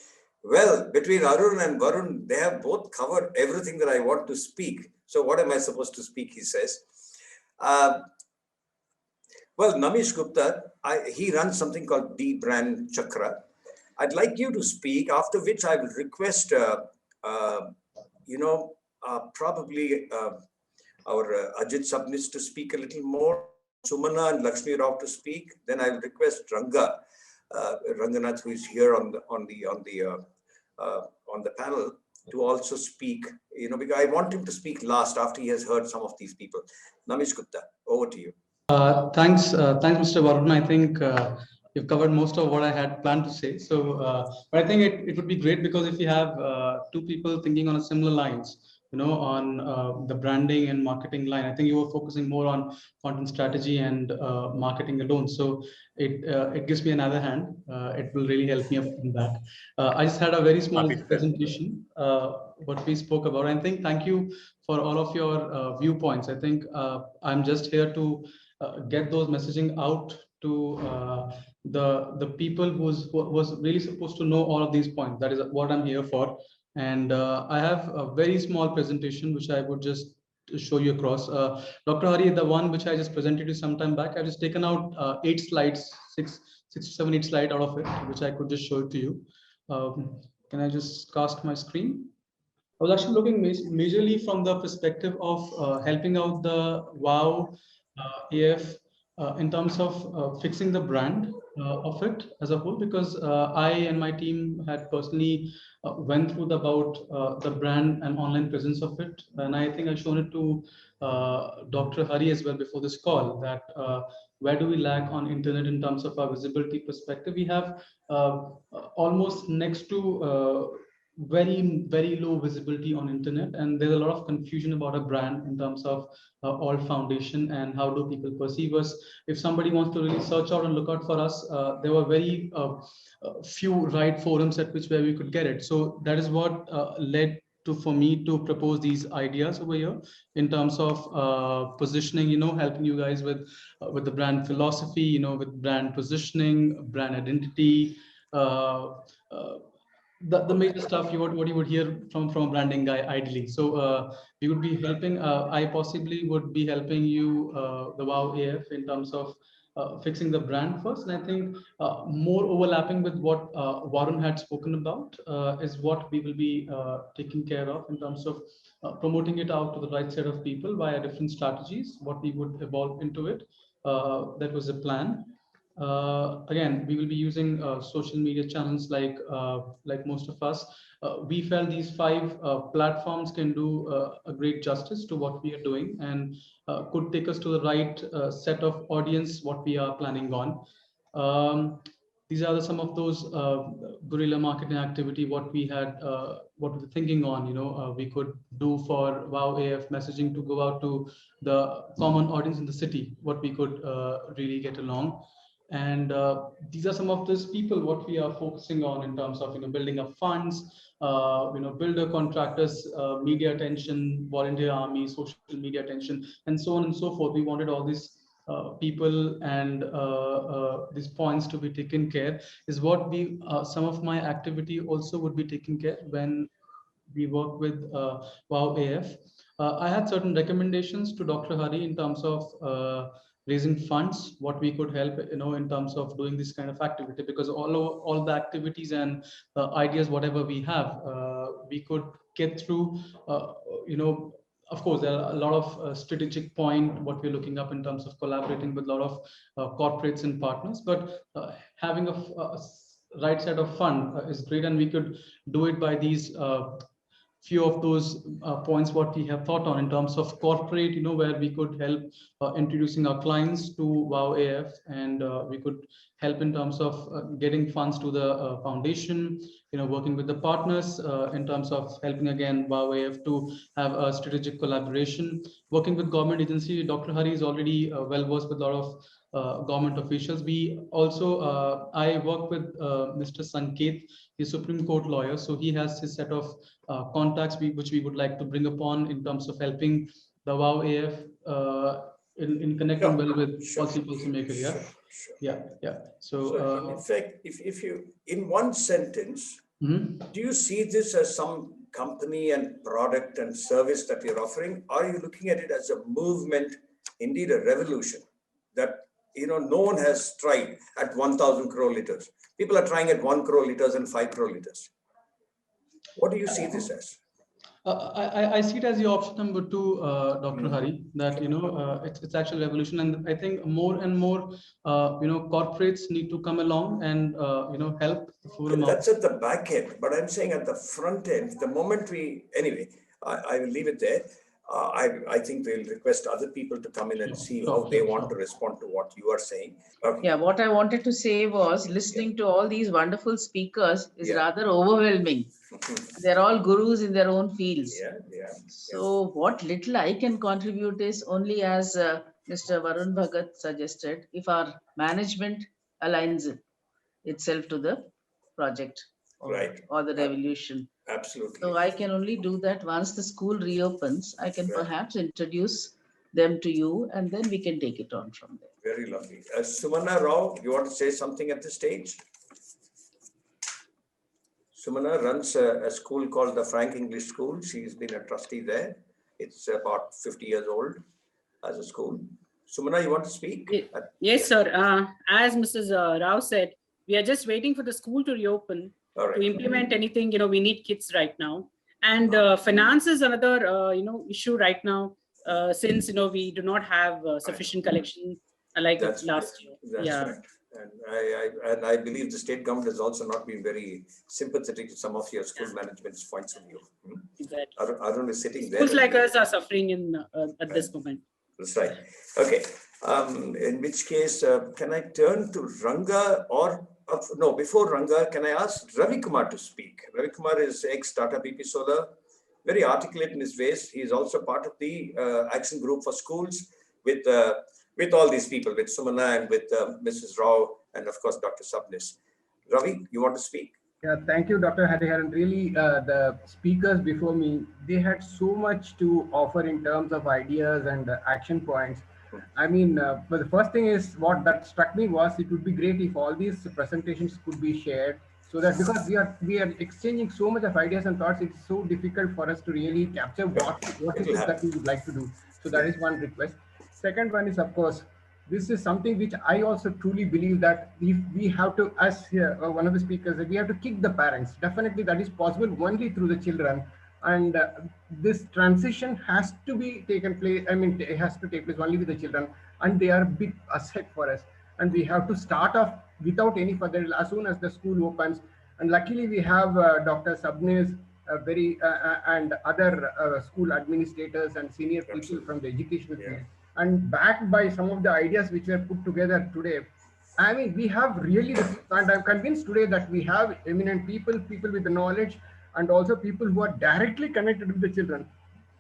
well, between Arun and Varun, they have both covered everything that I want to speak. So what am I supposed to speak, he says. Well, Namish Gupta, he runs something called D Brand Chakra. I'd like you to speak, after which I will request, probably our Ajit Sabnis to speak a little more, Sumana and Lakshmi Rao to speak. Then I will request Ranganath, who is here on the panel, to also speak, because I want him to speak last after he has heard some of these people. Namish Gupta, over to you.
Thanks, Mr. Varun. I think you've covered most of what I had planned to say. So, but I think it would be great, because if you have two people thinking on a similar lines, on the branding and marketing line. I think you were focusing more on content strategy and marketing alone. So it gives me another hand. It will really help me up in that. I just had a very small presentation, what we spoke about. I think thank you for all of your viewpoints. I think I'm just here to get those messaging out to the people who was really supposed to know all of these points. That is what I'm here for. And I have a very small presentation which I would just show you across. Dr. Hari, the one which I just presented you some time back, I've just taken out 8 slides, 6, 7, 8 slides out of it, which I could just show it to you. Can I just cast my screen? I was actually looking majorly from the perspective of helping out the WOW AF in terms of fixing the brand of it as a whole, because I and my team had personally went through about the brand and online presence of it. And I think I've shown it to Dr. Hari as well before this call, that where do we lack on internet in terms of our visibility perspective. We have almost next to very low visibility on internet, and there's a lot of confusion about a brand in terms of all foundation and how do people perceive us. If somebody wants to really search out and look out for us, there were very few right forums at which where we could get it. So that is what led to for me to propose these ideas over here in terms of positioning, helping you guys with the brand philosophy, with brand positioning, brand identity, the major stuff what you would hear from a branding guy ideally. So we would be helping, I possibly would be helping you, the WOW AF, in terms of fixing the brand first. And I think more overlapping with what Varun had spoken about is what we will be taking care of in terms of promoting it out to the right set of people via different strategies, what we would evolve into it. That was the plan. Again, we will be using social media channels like most of us. We felt these 5 platforms can do a great justice to what we are doing and could take us to the right set of audience, what we are planning on. These are some of those guerrilla marketing activity, what we had, what we were thinking on, we could do for WOW AF messaging to go out to the common audience in the city, what we could really get along. And these are some of those people what we are focusing on in terms of building up funds, builder contractors, media attention, volunteer army, social media attention, and so on and so forth. We wanted all these people and these points to be taken care, is what we some of my activity also would be taking care when we work with WOW AF. I had certain recommendations to Dr. Hari in terms of raising funds, what we could help, in terms of doing this kind of activity, because all the activities and ideas, whatever we have, we could get through, of course, there are a lot of strategic point, what we're looking up in terms of collaborating with a lot of corporates and partners, but having a right set of fund is great, and we could do it by these few of those points what we have thought on in terms of corporate, where we could help introducing our clients to WOW AF, and we could help in terms of getting funds to the foundation, working with the partners in terms of helping again WOW AF to have a strategic collaboration, working with government agency. Dr. Hari is already well versed with a lot of government officials. We also, I work with Mr. Sanket, he's Supreme Court lawyer, so he has his set of contacts which we would like to bring upon in terms of helping the WOW AF in connecting well with policymakers. Yeah, yeah. So
in fact, if you, in one sentence, do you see this as some company and product and service that you're offering? Are you looking at it as a movement, indeed a revolution that no one has tried at 1,000 crore liters? People are trying at 1 crore liters and 5 crore liters. What do you see this as?
I see it as the option number 2, Dr. Hari, that it's actual revolution, and I think more and more corporates need to come along and help the forum.
That's at the back end, but I'm saying at the front end, the moment we anyway, I will leave it there. I think we'll request other people to come in and see how they want to respond to what you are saying.
Yeah, what I wanted to say was listening to all these wonderful speakers is rather overwhelming. They're all gurus in their own fields.
Yeah.
So what little I can contribute is only as Mr. Varun Bhagat suggested, if our management aligns itself to the project
Right.
or the revolution.
Absolutely.
So I can only do that once the school reopens. I can
Right.
perhaps introduce them to you, and then we can take it on from there.
Very lovely. Sumana Rao, you want to say something at this stage? Sumana runs a school called the Frank English School. She's been a trustee there. It's about 50 years old as a school. Sumana, you want to speak?
Yes, sir. As Mrs. Rao said, we are just waiting for the school to reopen to implement anything. We need kids right now. And finance is another, issue right now, since, we do not have sufficient collection like last year.
That's right. And I believe the state government has also not been very sympathetic to some of your school management's points of view.
Exactly.
Arun is sitting there.
Schools like us are suffering at this moment.
That's right. Okay. In which case, can I turn to Ranga or no, before Ranga, can I ask Ravi Kumar to speak? Ravi Kumar is ex-Tata BP Solar, very articulate in his ways. He is also part of the action group for schools with all these people, with Sumana and with Mrs. Rao and of course, Dr. Sabnis. Ravi, you want to speak?
Yeah, thank you, Dr. Hariharan. Really, the speakers before me, they had so much to offer in terms of ideas and action points. I mean, but the first thing is what that struck me was it would be great if all these presentations could be shared, so that because we are exchanging so much of ideas and thoughts, it's so difficult for us to really capture what it is that we would like to do. So that is one request. Second one is, of course, this is something which I also truly believe that if we have to, as one of the speakers said, we have to kick the parents. Definitely that is possible only through the children. And this transition has to be taken place. I mean, it has to take place only with the children, and they are a big asset for us. And we have to start off without any further, as soon as the school opens. And luckily we have Dr. Sabnis, and other school administrators and senior people from the educational field. And backed by some of the ideas which were put together today, I mean, we have really, and I'm convinced today that we have eminent people with the knowledge, and also people who are directly connected with the children.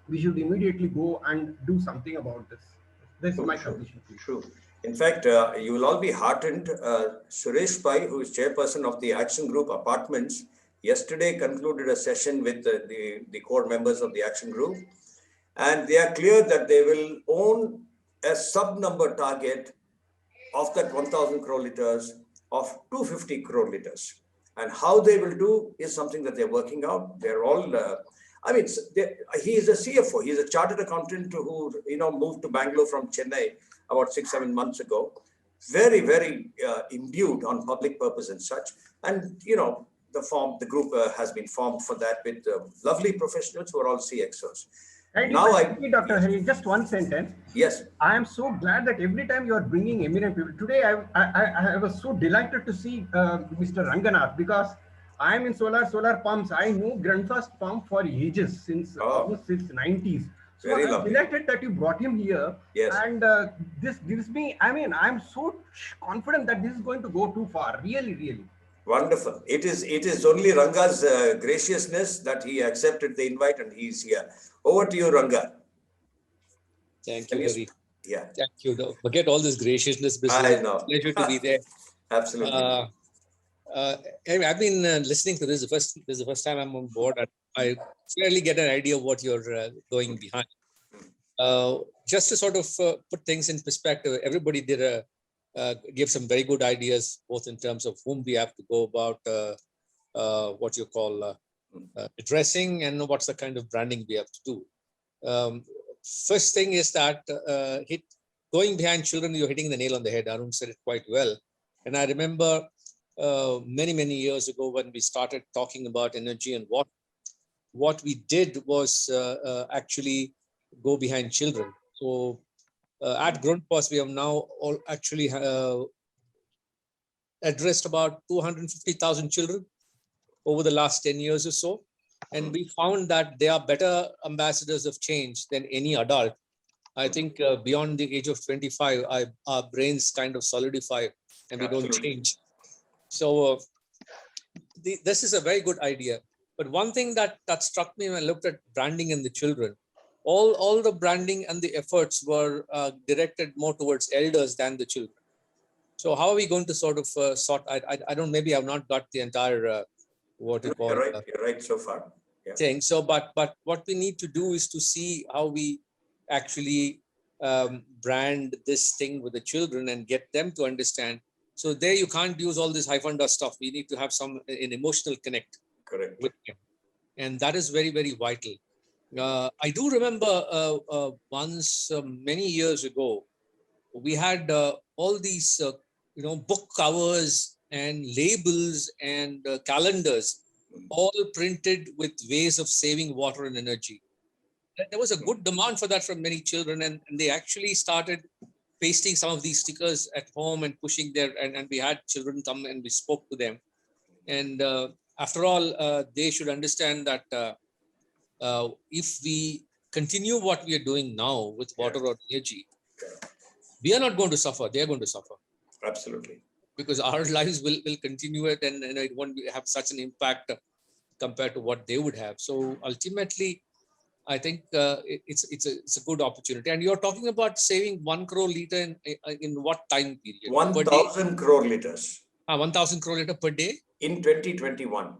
We should immediately go and do something about this. This is my submission.
True. In fact, you will all be heartened. Suresh Pai, who is chairperson of the Action Group Apartments, yesterday concluded a session with the core members of the Action Group. And they are clear that they will own a sub-number target of that 1,000 crore liters of 250 crore liters. And how they will do is something that they're working out. They're all, he is a CFO. He's a chartered accountant who, moved to Bangalore from Chennai about 6-7 months ago. Very, very imbued on public purpose and such. And, the group has been formed for that with lovely professionals who are all CXOs.
Dr. Hari, just one sentence.
Yes.
I am so glad that every time you are bringing eminent people. Today, I was so delighted to see Mr. Ranganath, because I am in solar pumps. I know Grundfast pump for ages, since almost since 90s. So I'm delighted that you brought him here.
Yes.
And this gives me, I'm so confident that this is going to go too far. Really, really.
Wonderful. It is only Ranga's graciousness that he accepted the invite and he's here. Over to you, Ranga.
Thank you, Ravi.
Yeah.
Thank you. Forget all this graciousness.
I know.
Pleasure to be there.
Absolutely.
Anyway, I've been listening to this. This is the first time I'm on board. I fairly get an idea of what you're going behind. Just to sort of put things in perspective, everybody did give some very good ideas, both in terms of whom we have to go about what you call addressing and what's the kind of branding we have to do. First thing is that going behind children, you're hitting the nail on the head. Arun said it quite well. And I remember many, many years ago when we started talking about energy, and what we did was actually go behind children. So at Grundfos, we have now actually addressed about 250,000 children over the last 10 years or so. And we found that they are better ambassadors of change than any adult. I think beyond the age of 25, our brains kind of solidify and we don't change. So this is a very good idea. But one thing that struck me when I looked at branding and the children, all the branding and the efforts were directed more towards elders than the children. So how are we going to sort of sort? I don't. Maybe I've not got the entire what you call.
You're right so far. Yeah.
Thing. So, but what we need to do is to see how we actually brand this thing with the children and get them to understand. So there you can't use all this hyphanda stuff. We need to have an emotional connect.
Correct.
With them. And that is very, very vital. I do remember once many years ago, we had all these book covers and labels and calendars all printed with ways of saving water and energy. There was a good demand for that from many children, and they actually started pasting some of these stickers at home and pushing there, and we had children come and we spoke to them. And after all, they should understand that if we continue what we are doing now with water or energy, we are not going to suffer, they are going to suffer.
Absolutely.
Because our lives will continue it, and it won't have such an impact compared to what they would have. So ultimately, I think it's a good opportunity. And you're talking about saving 1 crore liter in what time period?
1,000 crore liters.
1,000 crore liter per day?
In 2021.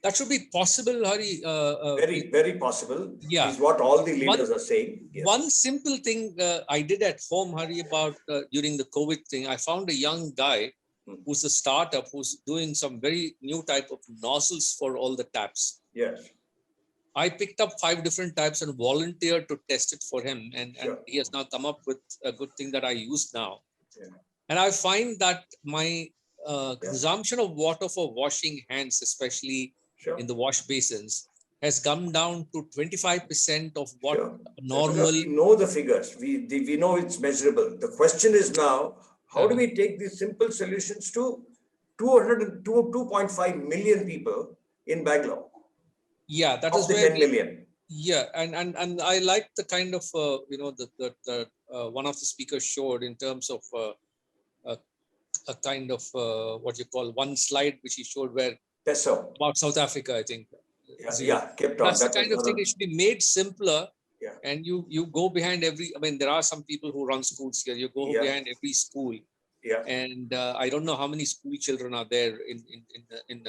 That should be possible, Hari.
Very, very possible.
Yeah.
Is what all the leaders are saying. Yes.
One simple thing I did at home, Hari, about during the COVID thing, I found a young guy who's a startup who's doing some very new type of nozzles for all the taps.
Yes.
I picked up 5 different types and volunteered to test it for him. And he has now come up with a good thing that I use now. Yeah. And I find that my consumption of water for washing hands, especially in the wash basins, has come down to 25% of what normal.
We know the figures. We know it's measurable. The question is now, how do we take these simple solutions to 2.5 million people in Bangalore?
Yeah, that is
where 10 million.
Yeah, and I like the kind of the one of the speakers showed in terms of a kind of what you call one slide which he showed where about South Africa, I think.
Cape Town.
That's the kind of thing. It should be made simpler. Yeah. And you go behind every. I mean, there are some people who run schools here. You go behind every school.
Yeah.
And I don't know how many school children are there in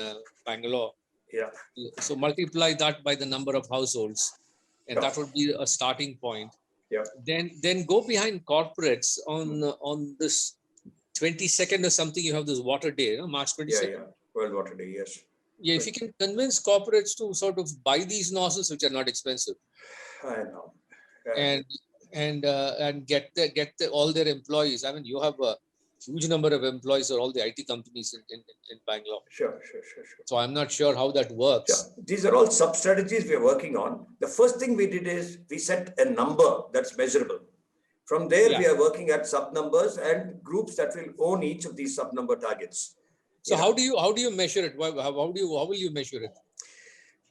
Bangalore.
Yeah.
So multiply that by the number of households, and that would be a starting point.
Yeah.
Then go behind corporates on this 22nd or something. You have this water day, March 22nd.
Yeah. World Water Day. Yes.
Yeah. If you can convince corporates to sort of buy these nozzles, which are not expensive.
I know.
And get all their employees. I mean, you have a huge number of employees or all the IT companies in Bangalore.
Sure.
So I'm not sure how that works.
Yeah. These are all sub-strategies we're working on. The first thing we did is we set a number that's measurable. From there, we are working at sub-numbers and groups that will own each of these sub-number targets.
So how do you measure it? How will you measure it?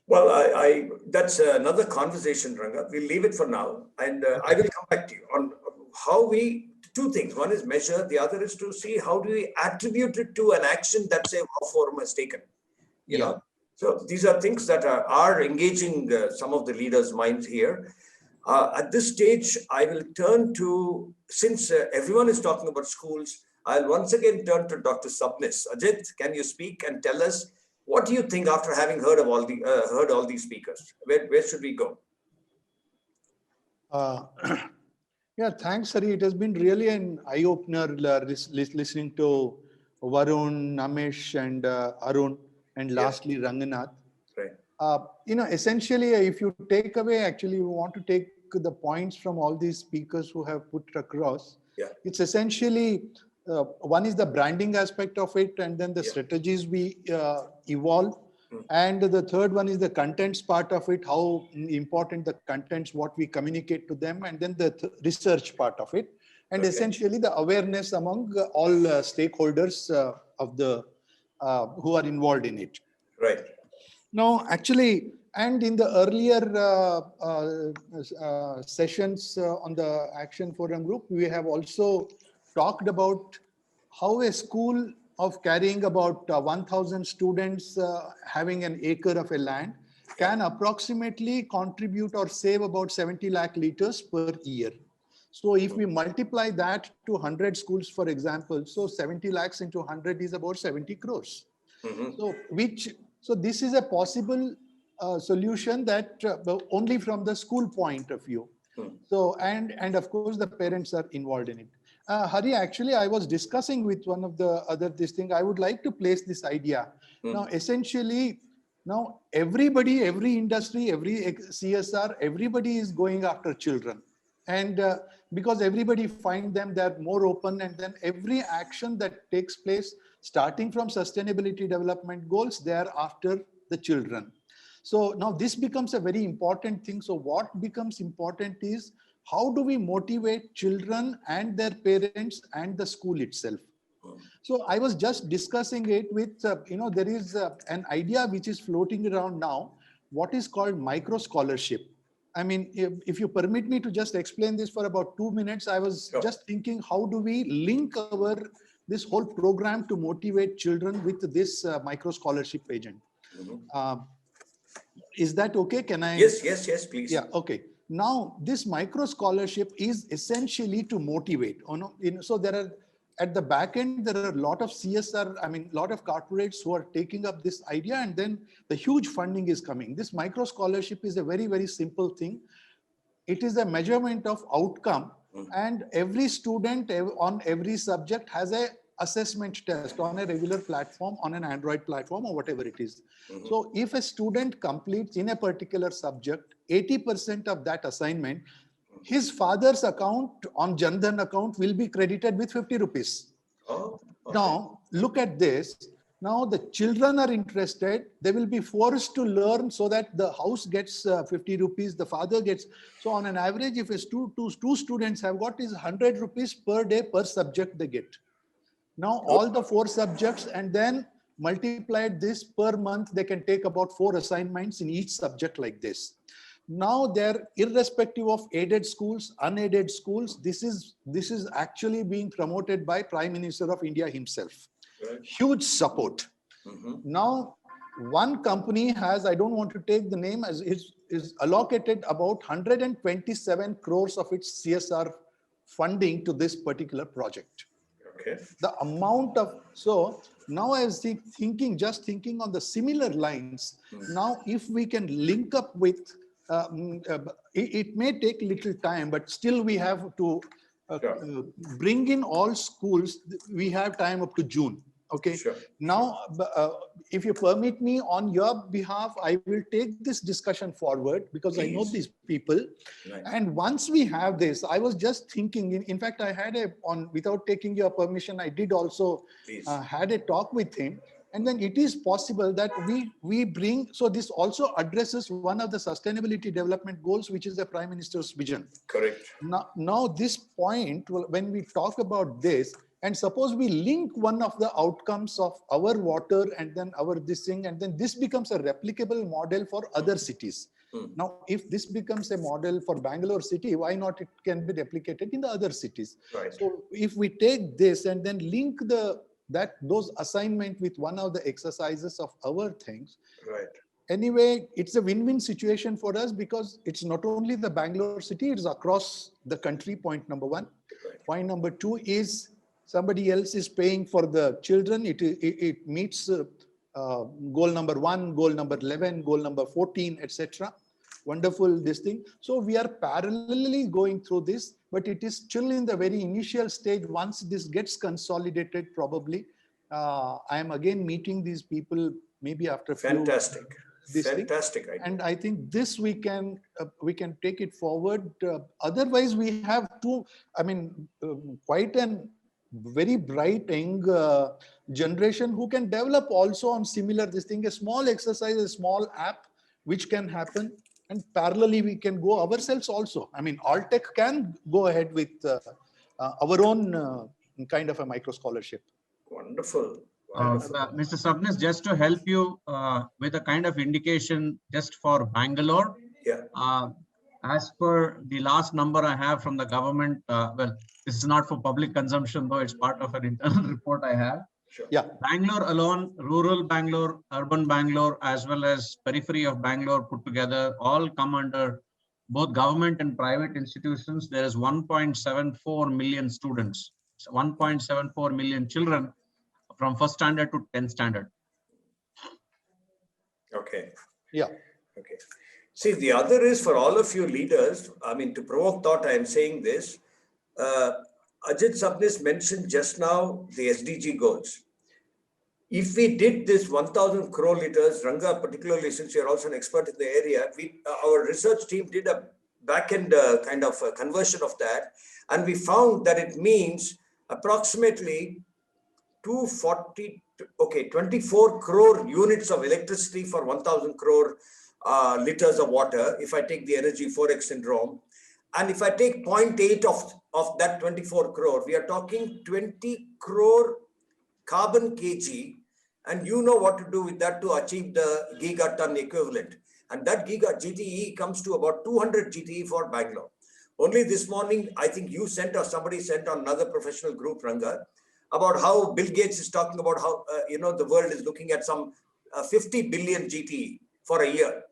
Well, I that's another conversation, Ranga. We'll leave it for now. And I will come back to you on how we, 2 things. One is measure. The other is to see how do we attribute it to an action that say our forum has taken. You know. So these are things that are engaging some of the leaders' minds here. At this stage, I will turn to, since everyone is talking about schools, I'll once again turn to Dr. Sabnis. Ajit, can you speak and tell us what do you think after having heard all these speakers? Where should we go?
Yeah, thanks, Hari. It has been really an eye-opener listening to Varun, Namesh, and Arun, and lastly Ranganath.
Right.
Essentially, if you take away, actually, you want to take the points from all these speakers who have put across.
Yeah.
It's essentially one is the branding aspect of it, and then the strategies we evolve. And the third one is the contents part of it, how important the contents, what we communicate to them, and then the research part of it, and essentially the awareness among all stakeholders of the who are involved in it.
Right.
Now, actually, and in the earlier sessions on the Action Forum group, we have also talked about how a school of carrying about 1,000 students having an acre of a land can approximately contribute or save about 70 lakh liters per year. So if we multiply that to 100 schools, for example, so 70 lakhs into 100 is about 70 crores. So this is a possible solution that only from the school point of view. So, and of course, the parents are involved in it. Hari, actually, I was discussing with one of the other this thing. I would like to place this idea. Now, essentially, now everybody, every industry, every CSR, everybody is going after children. And because everybody find them, they're more open, and then every action that takes place, starting from sustainability development goals, they are after the children. So now this becomes a very important thing. So what becomes important is how do we motivate children and their parents and the school itself? So I was just discussing it with, there is an idea which is floating around now, what is called micro scholarship. I mean, if you permit me to just explain this for about 2 minutes, I was just thinking, how do we link this whole program to motivate children with this micro scholarship agent? Is that okay? Can I?
Yes, please.
Yeah, okay. Now, this micro scholarship is essentially to motivate. So there are, at the back end, there are a lot of CSR, I mean, a lot of corporates who are taking up this idea, and then the huge funding is coming. This micro scholarship is a very, very simple thing. It is a measurement of outcome, and every student on every subject has a assessment test on a regular platform, on an Android platform or whatever it is. So if a student completes in a particular subject, 80% of that assignment, his father's account on Jan Dhan account will be credited with 50 rupees. Now, look at this. Now the children are interested. They will be forced to learn so that the house gets 50 rupees, the father gets. So on an average, if two students have got is 100 rupees per day per subject they get. Now all the 4 subjects, and then multiplied this per month, they can take about 4 assignments in each subject like this. Now they're irrespective of aided schools, unaided schools. This is actually being promoted by Prime Minister of India himself. Huge support. Now one company has, I don't want to take the name, as is allocated about 127 crores of its CSR funding to this particular project. The amount of, so now I was thinking on the similar lines. Now, if we can link up with, it may take a little time, but still we have to bring in all schools. We have time up to June. Okay. Now, if you permit me, on your behalf, I will take this discussion forward because I know these people. And once we have this, I was just thinking, in fact, I had without taking your permission, I did also had a talk with him. And then it is possible that we bring, so this also addresses one of the sustainability development goals, which is the Prime Minister's vision.
Correct.
Now this point, when we talk about this, and suppose we link one of the outcomes of our water and then our this thing, and then this becomes a replicable model for other cities. Now, if this becomes a model for Bangalore city, why not it can be replicated in the other cities? So if we take this and then link those assignment with one of the exercises of our things, anyway, it's a win-win situation for us because it's not only the Bangalore city, it's across the country, point number 1. Point number 2 is somebody else is paying for the children. It meets goal number 1, goal number 11, goal number 14, etc. Wonderful, this thing. So we are parallelly going through this, but it is still in the very initial stage. Once this gets consolidated, probably, I am again meeting these people maybe after
fantastic idea.
And I think this we can take it forward. Otherwise, we have quite an very bright young generation who can develop also on similar this thing, a small exercise, a small app which can happen, and parallelly we can go ourselves also. I mean, all tech can go ahead with our own kind of a micro scholarship.
Wonderful.
Mr. Sabnis, just to help you with a kind of indication just for Bangalore, as per the last number I have from the government, well, this is not for public consumption, though it's part of an internal report I have.
Sure.
Yeah.
Bangalore alone, rural Bangalore, urban Bangalore, as well as periphery of Bangalore put together, all come under both government and private institutions. There is 1.74 million students, 1.74 million children from first standard to 10th standard.
Okay.
Yeah.
Okay. See, the other is for all of you leaders, I mean, to provoke thought, I am saying this. Ajit Sabnis mentioned just now the SDG goals. If we did this 1,000 crore liters, Ranga, particularly since you're also an expert in the area, our research team did a back-end kind of conversion of that. And we found that it means approximately 24 crore units of electricity for 1,000 crore liters of water, if I take the energy 4x syndrome. And if I take 0.8 of that 24 crore, we are talking 20 crore carbon kg. And you know what to do with that to achieve the gigaton equivalent. And that GTE comes to about 200 GTE for Bangalore. Only this morning, I think you sent or somebody sent on another professional group, Ranga, about how Bill Gates is talking about how, the world is looking at some 50 billion GTE for a year.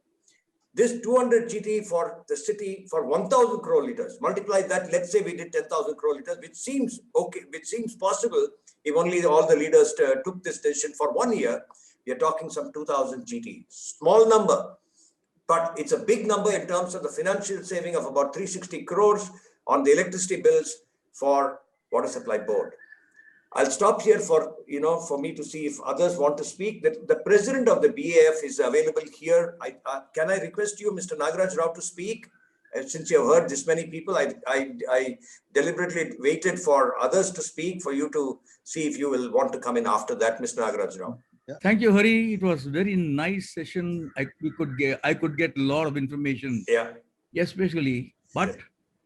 This 200 GTE for the city for 1,000 crore liters, multiply that, let's say we did 10,000 crore liters, which seems okay, which seems possible if only all the leaders took this decision for 1 year. We are talking some 2,000 GTE. Small number, but it's a big number in terms of the financial saving of about 360 crores on the electricity bills for Water Supply Board. I'll stop here for me to see if others want to speak. The president of the BAF is available here. Can I request you, Mr. Nagaraj Rao, to speak? Since you have heard this many people, I deliberately waited for others to speak for you to see if you will want to come in after that, Mr. Nagaraj Rao.
Yeah. Thank you, Hari. It was very nice session. I could get a lot of information.
Yeah.
Especially, but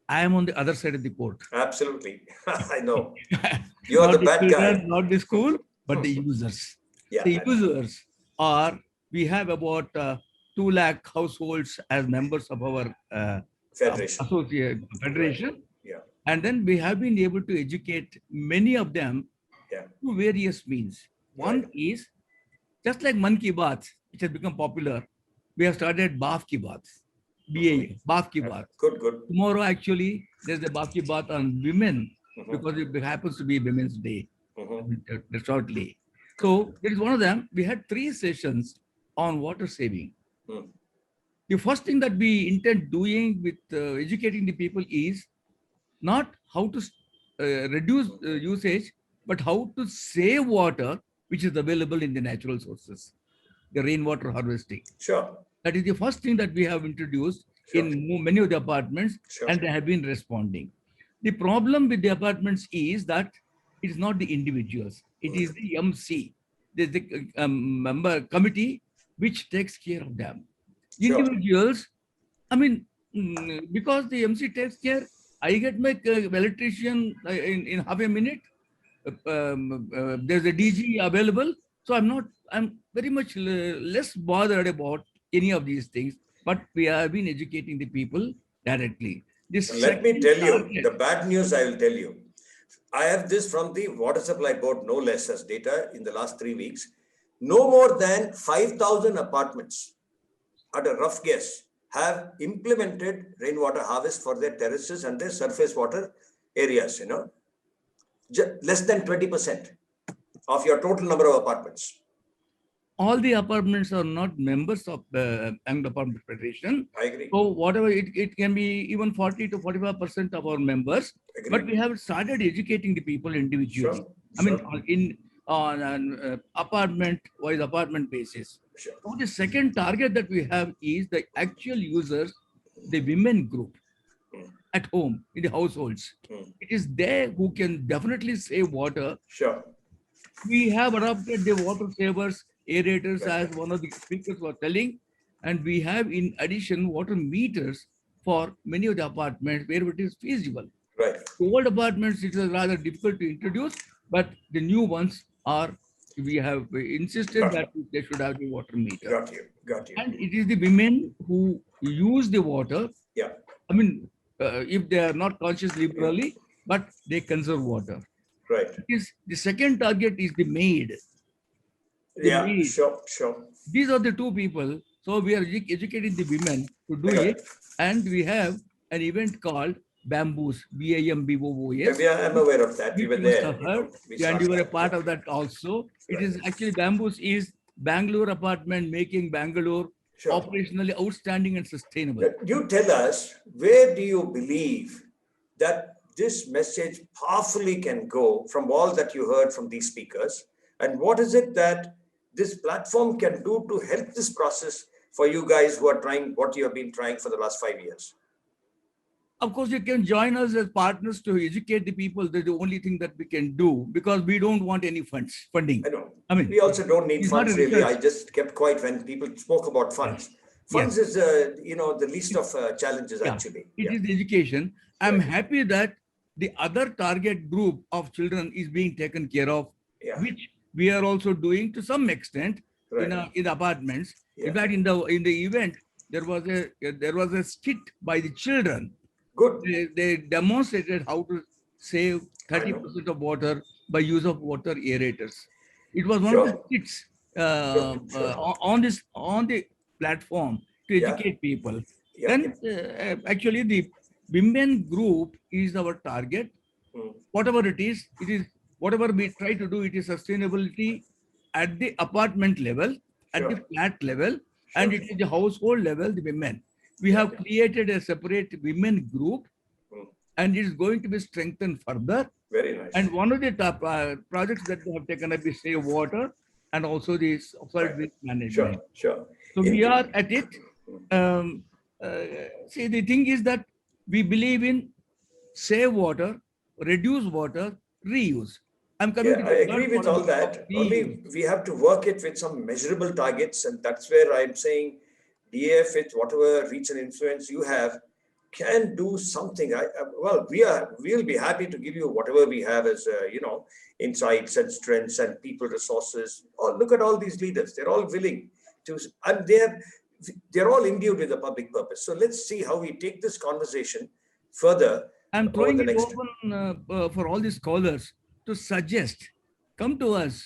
I am on the other side of the court.
Absolutely. I know. You are the bad guy.
Not the school, but the users.
Yeah,
the users are, we have about 2 lakh households as members of our federation.
Right. Yeah.
And then we have been able to educate many of them through various means. One is, just like Man Ki Baat, which has become popular, we have started Baaf Ki Baat. Baaf Ki Baat.
Good.
Tomorrow, actually, there's the Baaf Ki Baat on women, because it happens to be Women's Day shortly. So there is one of them. We had 3 sessions on water saving. The first thing that we intend doing with educating the people is not how to reduce usage, but how to save water, which is available in the natural sources, the rainwater harvesting.
Sure.
That is the first thing that we have introduced in many of the apartments, and they have been responding. The problem with the apartments is that it is not the individuals. It is the MC, the member committee, which takes care of them. Individuals, I mean, because the MC takes care, I get my electrician in half a minute. There's a DG available. So I'm very much less bothered about any of these things, but we have been educating the people directly.
Let me tell you, the bad news I will tell you. I have this from the Water Supply Board, no less, as data in the last 3 weeks. No more than 5,000 apartments, at a rough guess, have implemented rainwater harvest for their terraces and their surface water areas, less than 20% of your total number of apartments.
All the apartments are not members of the Apartment Federation.
I agree.
So whatever, it can be even 40 to 45% of our members.
Agreed.
But we have started educating the people individually. I mean, on apartment-wise apartment basis. So the second target that we have is the actual users, the women group at home, in the households. It is they who can definitely save water. We have adopted the water savers, aerators, as one of the speakers was telling, and we have in addition water meters for many of the apartments where it is feasible.
Right.
The old apartments, it is rather difficult to introduce, but the new ones are, we have insisted that they should have the water meter.
Got you.
And it is the women who use the water. I mean, if they are not conscious liberally, but they conserve water.
Right.
The second target is the maid.
Yeah, sure.
These are the two people. So we are educating the women to do it. And we have an event called Bamboos, BAMBOOS.
I'm aware of that. We were there.
And you were a part of that also. It is actually Bamboos is Bangalore apartment making Bangalore operationally outstanding and sustainable.
You tell us, where do you believe that this message powerfully can go from all that you heard from these speakers? And what is it that this platform can do to help this process for you guys who are trying what you have been trying for the last 5 years?
Of course, you can join us as partners to educate the people. That's the only thing that we can do, because we don't want any funding.
I know. I mean, we also don't need funds really. I just kept quiet when people spoke about funds. Funds is, the least of challenges actually.
It is education. I'm happy that the other target group of children is being taken care of, which we are also doing to some extent in apartments. In fact, in the event, there was a skit by the children.
Good.
They demonstrated how to save 30% of water by use of water aerators. It was one of the skits on the platform to educate people. Then actually the women group is our target. Whatever it is whatever we try to do. It is sustainability at the apartment level, at the flat level, and it is the household level, the women. We have created a separate women group, and it is going to be strengthened further.
Very nice.
And one of the top projects that we have taken up is Save Water and also the solid waste management.
Sure.
So we are at it. See, the thing is that we believe in save water, reduce water, reuse.
I agree with all that. Only we have to work it with some measurable targets, and that's where I'm saying DAF, with whatever reach and influence you have, can do something. We'll be happy to give you whatever we have as insights and strengths and people resources. Oh, look at all these leaders; they're all willing to, and they're all imbued with the public purpose. So let's see how we take this conversation further.
I'm throwing it open for all the scholars to suggest, come to us,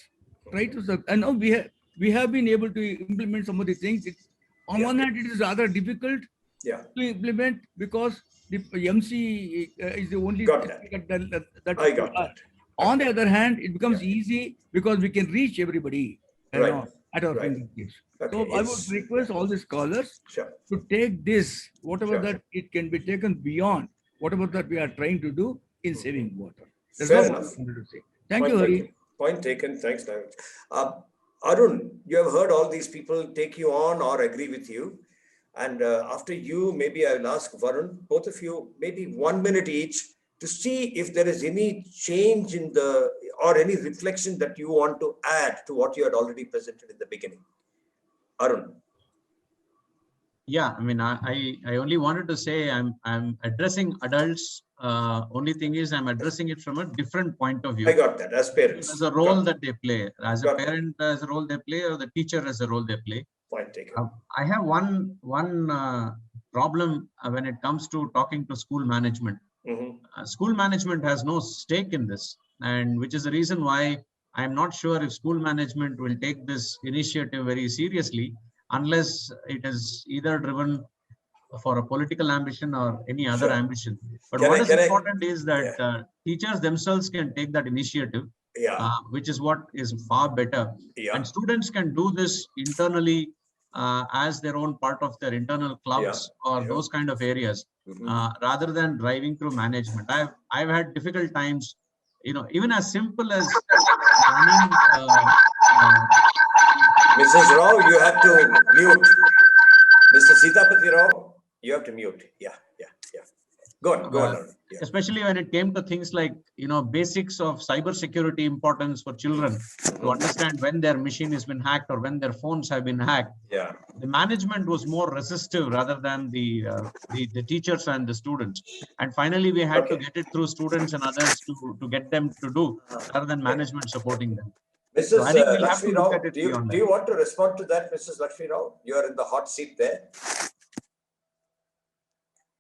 try to. I know we have been able to implement some of the things. On one hand, it is rather difficult to implement because the MC is the only that
I got that.
On the other hand, it becomes easy because we can reach everybody at our fingertips. So I would request all the scholars to take this, whatever that it can be taken beyond whatever that we are trying to do in saving water. That's
Fair
all
enough.
I wanted to say. Thank you, Hari.
Point taken. Thanks, David. Arun, you have heard all these people take you on or agree with you. And after you, maybe I'll ask Varun, both of you, maybe 1 minute each, to see if there is any change in or any reflection that you want to add to what you had already presented in the beginning. Arun.
Yeah, I mean, I only wanted to say I'm addressing adults. Only thing is I'm addressing it from a different point of view.
I got that. As parents.
As a role that they play. As a parent, as a role they play, or the teacher as a role they play.
Point taken.
I have one problem when it comes to talking to school management. School management has no stake in this, and which is the reason why I'm not sure if school management will take this initiative very seriously, unless it is either driven for a political ambition or any other ambition. But what is important is that teachers themselves can take that initiative, which is what is far better. And students can do this internally as their own part of their internal clubs or those kind of areas, rather than driving through management. I've had difficult times, even as simple as running.
Mrs. Rao, you have to mute. Mr. Sitapati Rao, you have to mute. Yeah. Go on.
Especially when it came to things like, basics of cyber security importance for children to understand when their machine has been hacked or when their phones have been hacked.
Yeah.
The management was more resistive rather than the teachers and the students. And finally, we had to get it through students and others to get them to do, rather than management supporting them.
Mrs. Lakshmi Rao, do you want to respond to that, Mrs. Lakshmi Rao? You are in the hot seat there.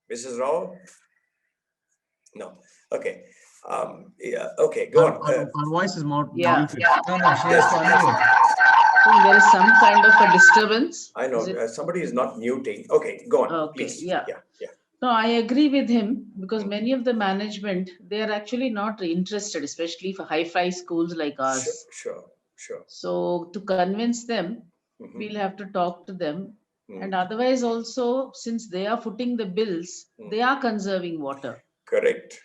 Mrs. Rao? No. Okay. Yeah, okay, go on.
Our voice is more
Yeah.
muted.
No, she has to unmute.
There is some kind of a disturbance.
I know, somebody is not muting. Okay, go on,
Okay,
please.
yeah.
Yeah.
No, I agree with him because many of the management, they are actually not interested, especially for hi-fi schools like ours.
Sure.
So to convince them, we'll have to talk to them. And otherwise also, since they are footing the bills, they are conserving water.
Correct.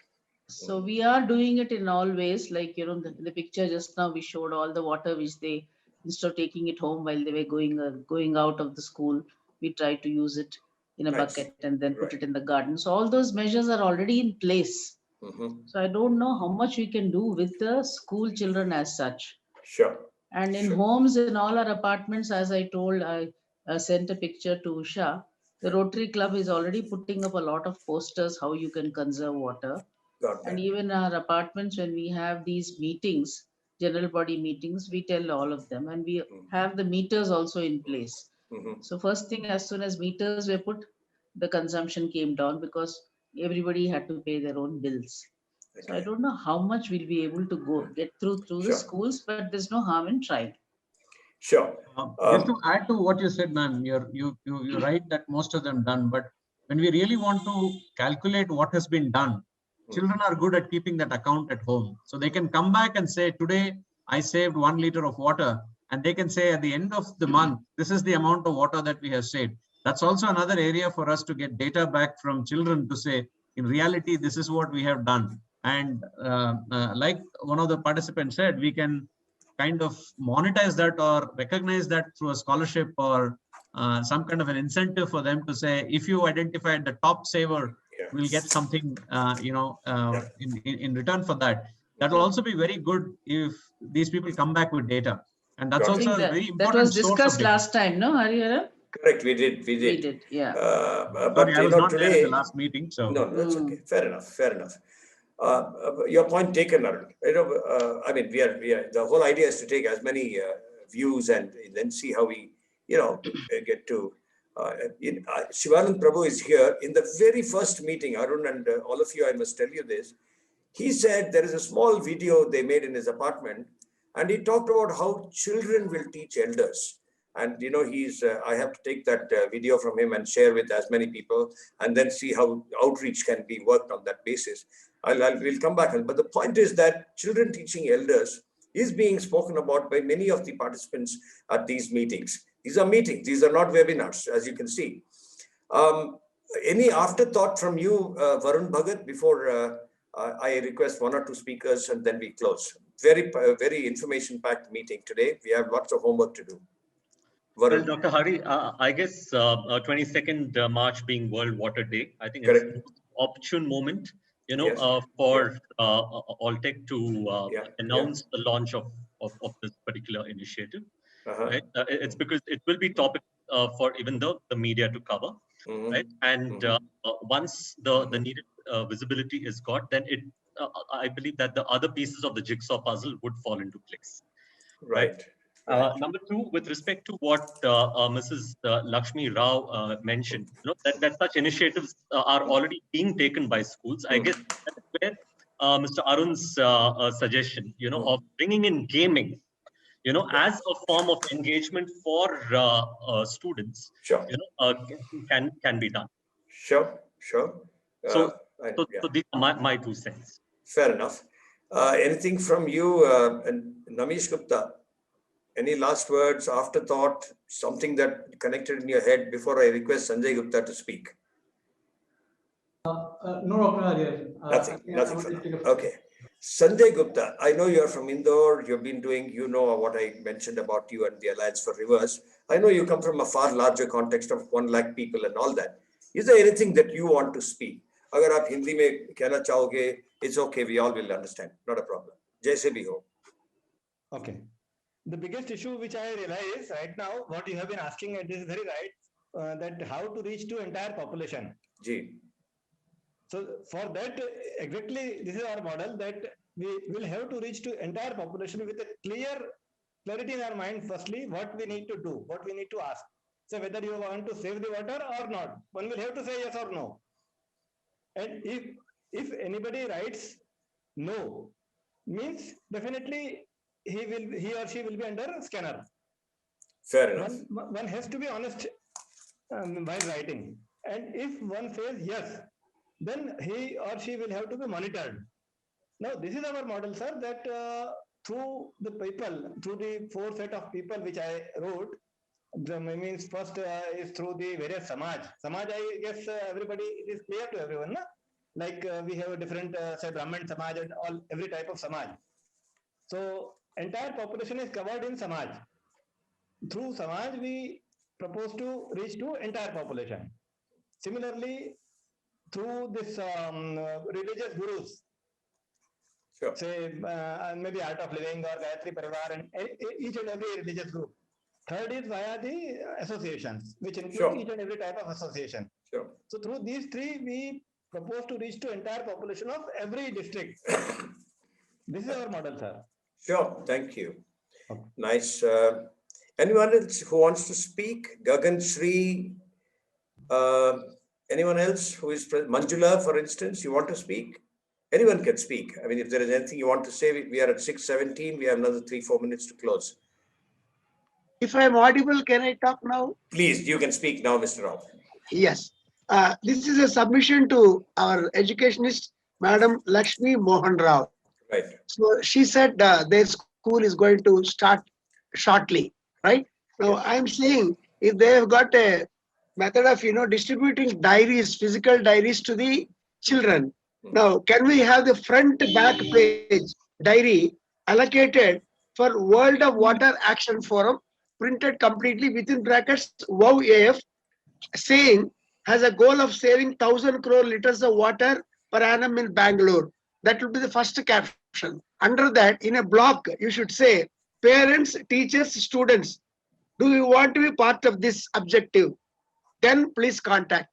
So we are doing it in all ways, like, you know, the picture just now we showed all the water which they, instead of taking it home while they were going out of the school, we try to use it in a bucket and then put it in the garden. So all those measures are already in place. So I don't know how much we can do with the school children as such.
Sure.
And in homes, in all our apartments, as I told, I sent a picture to Usha. The Rotary Club is already putting up a lot of posters how you can conserve water. And even our apartments, when we have these meetings, general body meetings, we tell all of them, and we have the meters also in place. So first thing, as soon as meters were put, the consumption came down because everybody had to pay their own bills. So I don't know how much we'll be able to get through the schools, but there's no harm in trying.
Sure.
Just to add to what you said, ma'am, you're right that most of them done, but when we really want to calculate what has been done, children are good at keeping that account at home. So they can come back and say, today I saved 1 liter of water, and they can say at the end of the month, this is the amount of water that we have saved. That's also another area for us to get data back from children to say, in reality, this is what we have done. And like one of the participants said, we can kind of monetize that or recognize that through a scholarship or some kind of an incentive for them to say, if you identified the top saver, we'll get something, in return for that. That will also be very good if these people come back with data. And that's also a very important
that was
source of
discussed
data.
last time, no, Harihara?
Correct, we did.
We did, yeah.
But
Sorry, I was not there in the last meeting, so.
No, that's okay. Fair enough. Your point taken, Arun. I mean, we are. The whole idea is to take as many views and then see how we, get to. Shivanand Prabhu is here. In the very first meeting, Arun and all of you, I must tell you this. He said there is a small video they made in his apartment, and he talked about how children will teach elders. And I have to take that video from him and share with as many people, and then see how outreach can be worked on that basis. We'll come back. But the point is that children teaching elders is being spoken about by many of the participants at these meetings. These are meetings. These are not webinars, as you can see. Any afterthought from you, Varun Bhagat, before I request one or two speakers and then we close? Very information-packed meeting today. We have lots of homework to do.
Well, Dr. Hari, I guess 22nd March being World Water Day, I think it's an opportune moment, for Alltech to announce the launch of this particular initiative. Right? It's because it will be topic for even the media to cover, right? And once the needed visibility is got, then I believe that the other pieces of the jigsaw puzzle would fall into place.
Right.
Number two, with respect to what Mrs. Lakshmi Rao mentioned, that such initiatives are already being taken by schools. I guess that's where Mr. Arun's suggestion, of bringing in gaming, as a form of engagement for students, can be done.
Sure.
So these are my 2 cents.
Fair enough. Anything from you, Namish Gupta? Any last words, afterthought, something that connected in your head before I request Sanjay Gupta to speak?
No, Dr.
Nothing for now. Okay. Sanjay Gupta, I know you're from Indore. You've been doing, what I mentioned about you and the Alliance for Rivers. I know you come from a far larger context of 1 lakh people and all that. Is there anything that you want to speak? Agar aap Hindi mein kehna chahoge, it's okay. We all will understand. Not a problem. Jaise bhi ho.
Okay. The biggest issue which I realize right now, what you have been asking, and this is very right, that how to reach to entire population.
Ji.
So for that, exactly, this is our model that we will have to reach to entire population with a clarity in our mind. Firstly, what we need to do, what we need to ask. So whether you want to save the water or not, one will have to say yes or no. And if anybody writes no, means definitely he or she will be under scanner.
Fair enough.
One has to be honest while writing. And if one says yes, then he or she will have to be monitored. Now, this is our model, sir, that through the people, through the 4 set of people which I wrote, means first is through the various Samaj. Samaj, I guess everybody, it is clear to everyone, na? Like we have a different, say, Brahman Samaj and all, every type of Samaj. So, entire population is covered in Samaj. Through Samaj, we propose to reach to entire population. Similarly, through this religious gurus,
sure.
Say maybe Art of Living or Gayatri Parivar and each and every religious group. Third is via the associations, which include
sure.
each and every type of association.
Sure.
So through these 3, we propose to reach to entire population of every district. This is our model, sir.
Sure, thank you.
Okay.
Nice. Anyone else who wants to speak? Gagan, Sri, anyone else who is present? Manjula, for instance, you want to speak? Anyone can speak. I mean, if there is anything you want to say, we are at 6:17. We have another 3-4 minutes to close.
If I'm audible, can I talk now?
Please, you can speak now, Mr. Rao.
Yes. This is a submission to our educationist, Madam Lakshmi Mohan Rao.
Right.
So she said their school is going to start shortly, right? So I'm saying if they have got a method of, distributing diaries, physical diaries to the children. Now, can we have the front back page diary allocated for World of Water Action Forum, printed completely within brackets, WOW AF, saying has a goal of saving 1,000 crore liters of water per annum in Bangalore. That will be the first caption. Under that, in a block, you should say, parents, teachers, students, do you want to be part of this objective? Then please contact.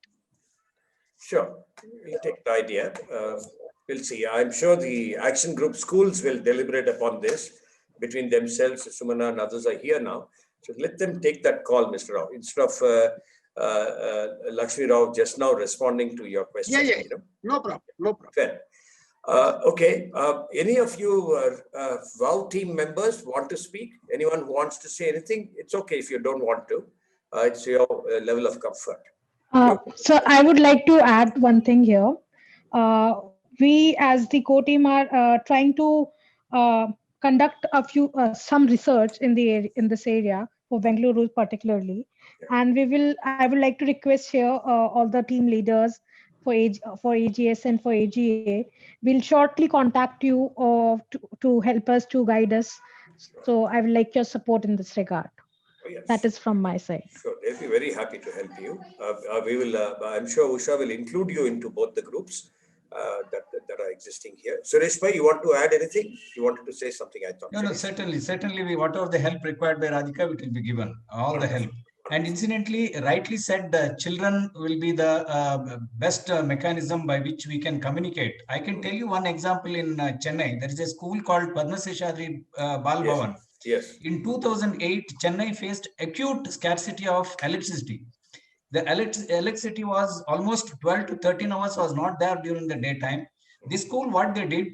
Sure, we'll take the idea. We'll see. I'm sure the action group schools will deliberate upon this between themselves. Sumana and others are here now. So let them take that call, Mr. Rao, instead of Lakshmi Rao just now responding to your question.
Yeah. No problem. No problem.
Fair. Okay. Any of you WOW team members want to speak? Anyone who wants to say anything? It's okay if you don't want to. It's your level of comfort.
So I would like to add one thing here. We as the core team are trying to conduct some research in this area for Bengaluru particularly, and I would like to request here all the team leaders for AGS and for AGA will shortly contact you to help us, to guide us. So I would like your support in this regard.
Oh, yes.
That is from my side.
Sure, they'll be very happy to help you. We will. I'm sure Usha will include you into both the groups that are existing here. Suresh bhai, you want to add anything? You wanted to say something? I thought.
No, certainly. We whatever the help required by Radhika, it will be given. All the help. And incidentally, rightly said, children will be the best mechanism by which we can communicate. I can tell you one example in Chennai. There is a school called Padma Seshadri Bal Bhavan.
Yes.
In 2008, Chennai faced acute scarcity of electricity. The electricity was almost 12 to 13 hours was not there during the daytime. This school, what they did,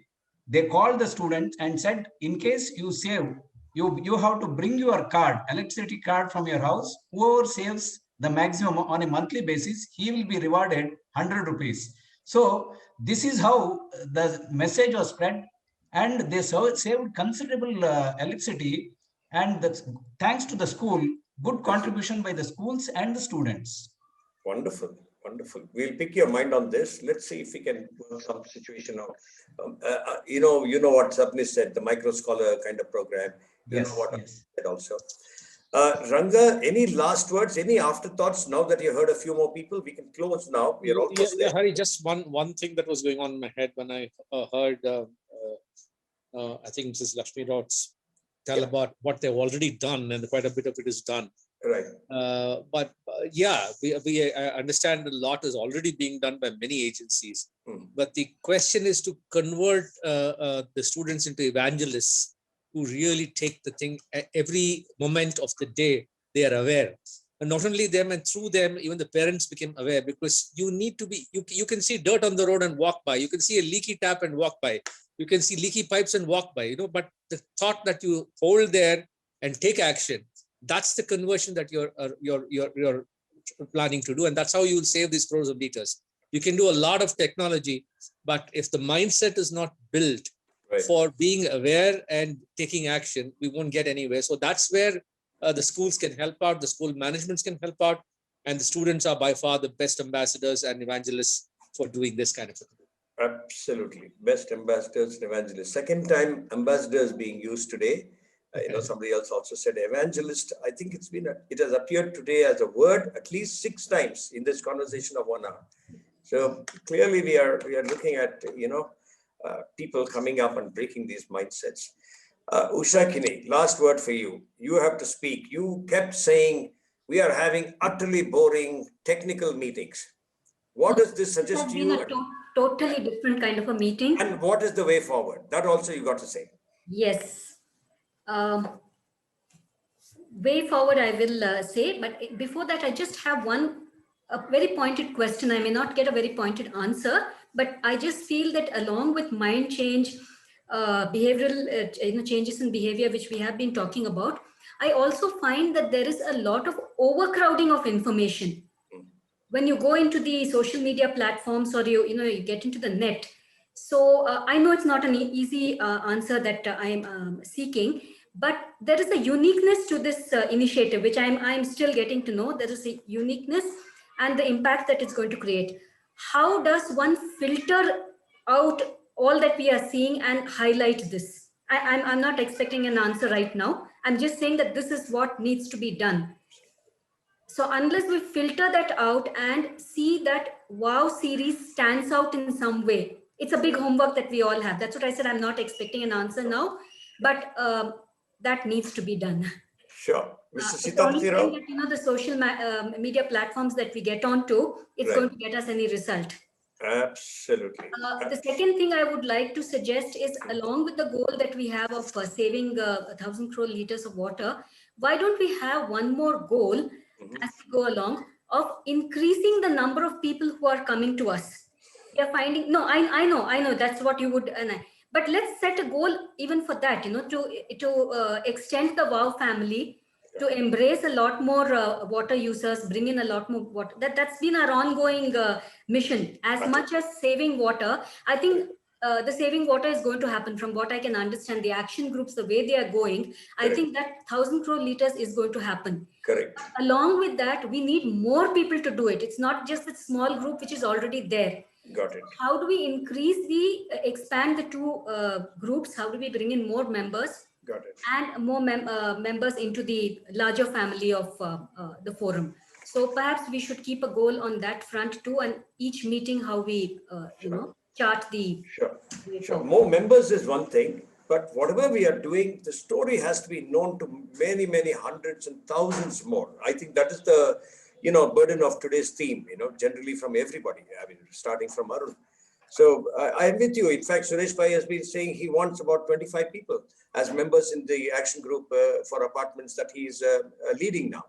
they called the students and said, in case you save, you have to bring your card, electricity card from your house. Whoever saves the maximum on a monthly basis, he will be rewarded 100 rupees. So this is how the message was spread, and they saved considerable electricity. And thanks to the school, good contribution by the schools and the students.
Wonderful. Wonderful. We'll pick your mind on this. Let's see if we can work some situation out. You know what Sapnis said, the micro scholar kind of program. You know what I said also. Ranga, any last words, any afterthoughts now that you heard a few more people? We can close now. We are almost there.
Hari, just one thing that was going on in my head when I heard, I think Mrs. Lakshmi Rao tell about what they've already done, and quite a bit of it is done.
Right.
But we understand a lot is already being done by many agencies. But the question is to convert the students into evangelists who really take the thing every moment of the day. They are aware And not only them, and through them, even the parents became aware, because you need to be, you can see dirt on the road and walk by. You can see a leaky tap and walk by. You can see leaky pipes and walk by, but the thought that you hold there and take action, that's the conversion that you're planning to do. And that's how you will save these crores of liters. You can do a lot of technology, but if the mindset is not built for being aware and taking action, we won't get anywhere. So that's where the schools can help out, the school managements can help out, and the students are by far the best ambassadors and evangelists for doing this kind of thing.
Absolutely, best ambassadors and evangelists. Second time ambassadors being used today. Somebody else also said evangelist. I think it has appeared today as a word at least 6 times in this conversation of 1 hour. So clearly we are looking at people coming up and breaking these mindsets. Usha Kini, last word for you. You have to speak. You kept saying we are having utterly boring technical meetings. What does this suggest to you?
It's been a totally different kind of a meeting.
And what is the way forward? That also you got to say.
Yes. Way forward, I will say. But before that, I just have a very pointed question. I may not get a very pointed answer, but I just feel that along with mind change, behavioral changes in behavior, which we have been talking about, I also find that there is a lot of overcrowding of information. When you go into the social media platforms or you get into the net. So I know it's not an easy answer that I am seeking, but there is a uniqueness to this initiative, which I'm still getting to know. There is a uniqueness and the impact that it's going to create. How does one filter out all that we are seeing and highlight this? I'm not expecting an answer right now. I'm just saying that this is what needs to be done. So unless we filter that out and see that wow series stands out in some way, it's a big homework that we all have. That's what I said. I'm not expecting an answer now, but that needs to be done.
Sure. Mr. Sitaram.
The social media platforms that we get onto, it's going to get us any result.
Absolutely.
The second thing I would like to suggest is, along with the goal that we have of saving 1,000 crore liters of water, why don't we have one more goal as we go along of increasing the number of people who are coming to us? We are finding, I know that's what you would, but let's set a goal even for that, to extend the WOW family, to embrace a lot more water users, bring in a lot more water. That's been our ongoing mission. As much as saving water, I think the saving water is going to happen. From what I can understand, the action groups, the way they are going, I think that 1,000 crore liters is going to happen.
Correct.
Along with that, we need more people to do it. It's not just a small group which is already there.
Got it.
How do we expand the two groups? How do we bring in more members?
Got it.
And more members into the larger family of the forum. So perhaps we should keep a goal on that front too, and each meeting how we chart the.
Sure. More members is one thing, but whatever we are doing, the story has to be known to many, many hundreds and thousands more. I think that is the burden of today's theme. Generally from everybody. I mean, starting from Arun. So I'm with you. In fact, Suresh Bhai has been saying he wants about 25 people as members in the action group for apartments that he's leading now.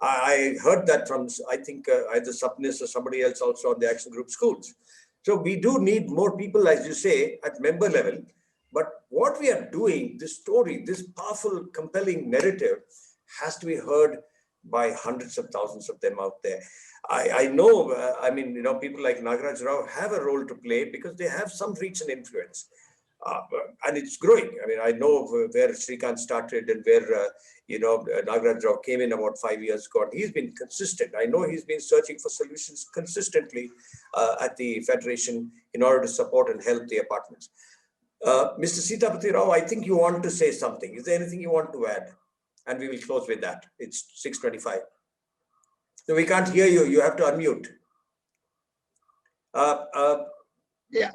I heard that from, I think, either Sapnis or somebody else also on the action group schools. So we do need more people, as you say, at member level. But what we are doing, this story, this powerful, compelling narrative has to be heard by hundreds of thousands of them out there. I know, people like Nagaraj Rao have a role to play because they have some reach and influence. And it's growing. I mean, I know where Srikant started and where, Nagaraj Rao came in about 5 years ago. And he's been consistent. I know he's been searching for solutions consistently at the Federation in order to support and help the apartments. Mr. Sitapati Rao, I think you want to say something. Is there anything you want to add? And we will close with that. It's 6:25. So we can't hear you. You have to unmute.
Yeah,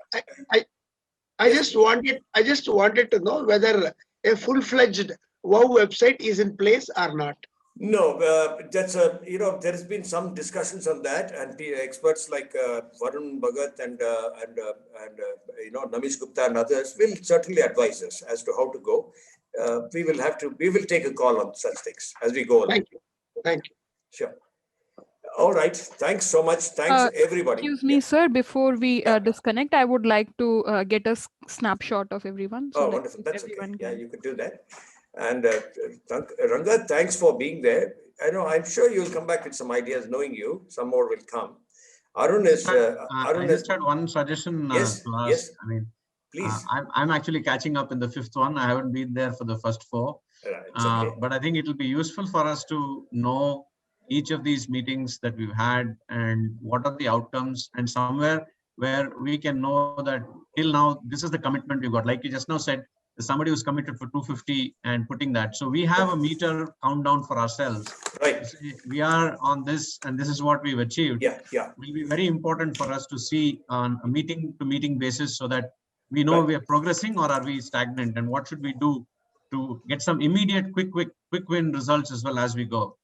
I just wanted to know whether a full-fledged WOW website is in place or not.
No, that's there has been some discussions on that, and experts like Varun, Bhagat, and Namish Gupta and others will certainly advise us as to how to go. We will take a call on such things as we go along.
Thank you.
Sure. All right. Thanks so much. Thanks, everybody.
Excuse me, sir. Before we disconnect, I would like to get a snapshot of everyone. So
wonderful. That's okay. Yeah, you could do that. And Ranga, thanks for being there. I know, I'm sure you'll come back with some ideas. Knowing you, some more will come. Arun is.
I just had one suggestion.
Yes. Yes.
I mean,
please.
I'm actually catching up in the 5th one. I haven't been there for the first 4.
Okay.
But I think it will be useful for us to know each of these meetings that we've had and what are the outcomes, and somewhere where we can know that till now, this is the commitment we've got. Like you just now said, somebody who's committed for 250 and putting that. So we have a meter countdown for ourselves.
Right.
We are on this and this is what we've achieved.
Yeah.
It will be very important for us to see on a meeting to meeting basis so that we know we are progressing or are we stagnant, and what should we do to get some immediate quick win results as well as we go.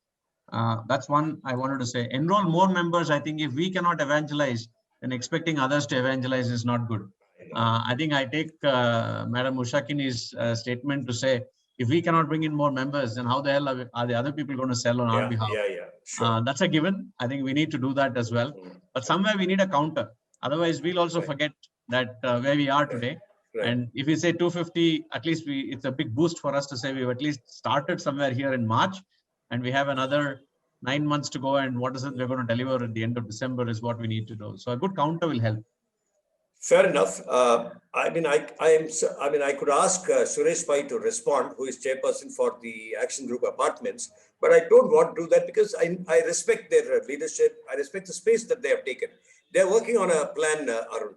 That's one I wanted to say. Enroll more members. I think if we cannot evangelize, then expecting others to evangelize is not good. I think I take Madam Ushakini's statement to say, if we cannot bring in more members, then how the hell are the other people going to sell on our behalf?
Sure.
That's a given. I think we need to do that as well. But somewhere we need a counter. Otherwise, we'll also forget that where we are today. And if we say 250, at least it's a big boost for us to say we've at least started somewhere here in March, and we have another 9 months to go. And what is it we're going to deliver at the end of December is what we need to do. So a good counter will help.
Fair enough. I could ask Suresh Pai to respond, who is chairperson for the Action Group Apartments, but I don't want to do that because I respect their leadership. I respect the space that they have taken. They're working on a plan, Arun.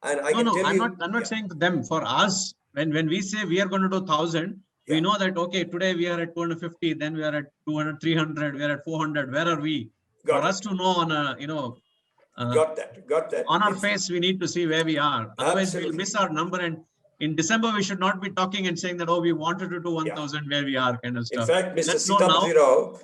And I can tell you,
I'm not saying to them. For us, when we say we are going to do 1,000, we know that, okay, today we are at 250, then we are at 200, 300, we are at 400. Where are we? For us to know on a,
got that.
On our face, we need to see where we are. Otherwise, we'll miss our number. And in December, we should not be talking and saying that, oh, we wanted to do 1,000 where we are, kind of stuff.
In fact, Mr. Sitapati Rao,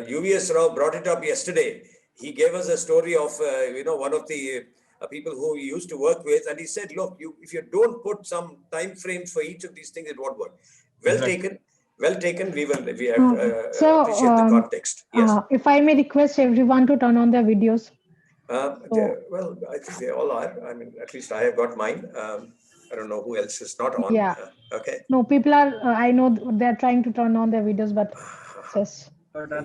UVS Rao brought it up yesterday. He gave us a story of, one of the people who we used to work with. And he said, look, if you don't put some time frames for each of these things, it won't work. Well taken. We have appreciate the context. Yes.
If I may request everyone to turn on their videos.
Well, I think they all are. I mean, at least I have got mine. I don't know who else is not on.
Yeah.
Okay.
No, people are, I know they're trying to turn on their videos, but just.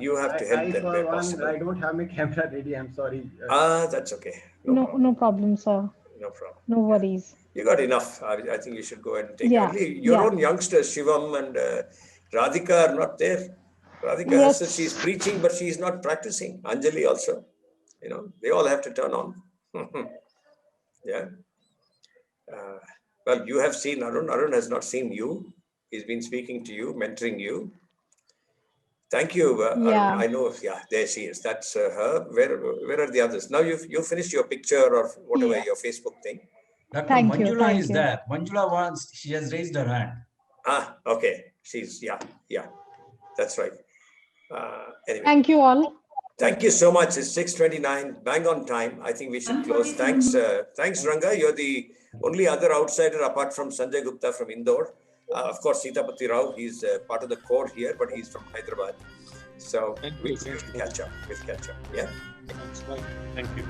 You have to help them where possible.
I don't have my camera ready. I'm sorry.
That's okay.
No problem, sir.
No problem.
No worries.
You got enough. I think you should go ahead and take it. Your own youngsters, Shivam and Radhika, are not there. Radhika says she's preaching, but she's not practicing. Anjali also. They all have to turn on. Yeah. Well, you have seen Arun. Arun has not seen you. He's been speaking to you, mentoring you. Thank you. Arun. I know. Yeah, there she is. That's her. Where are the others? Now you finished your picture or whatever your Facebook thing.
Dr. Manjula is there. Manjula she has raised her hand.
Okay. She's yeah. That's right. Anyway.
Thank you all.
Thank you so much. It's 6:29, bang on time. I think we should close. Thanks, Ranga. You're the only other outsider apart from Sanjay Gupta from Indore. Of course, Sitapati Rao, he's part of the core here, but he's from Hyderabad. So we'll catch up. Yeah.
Thank you.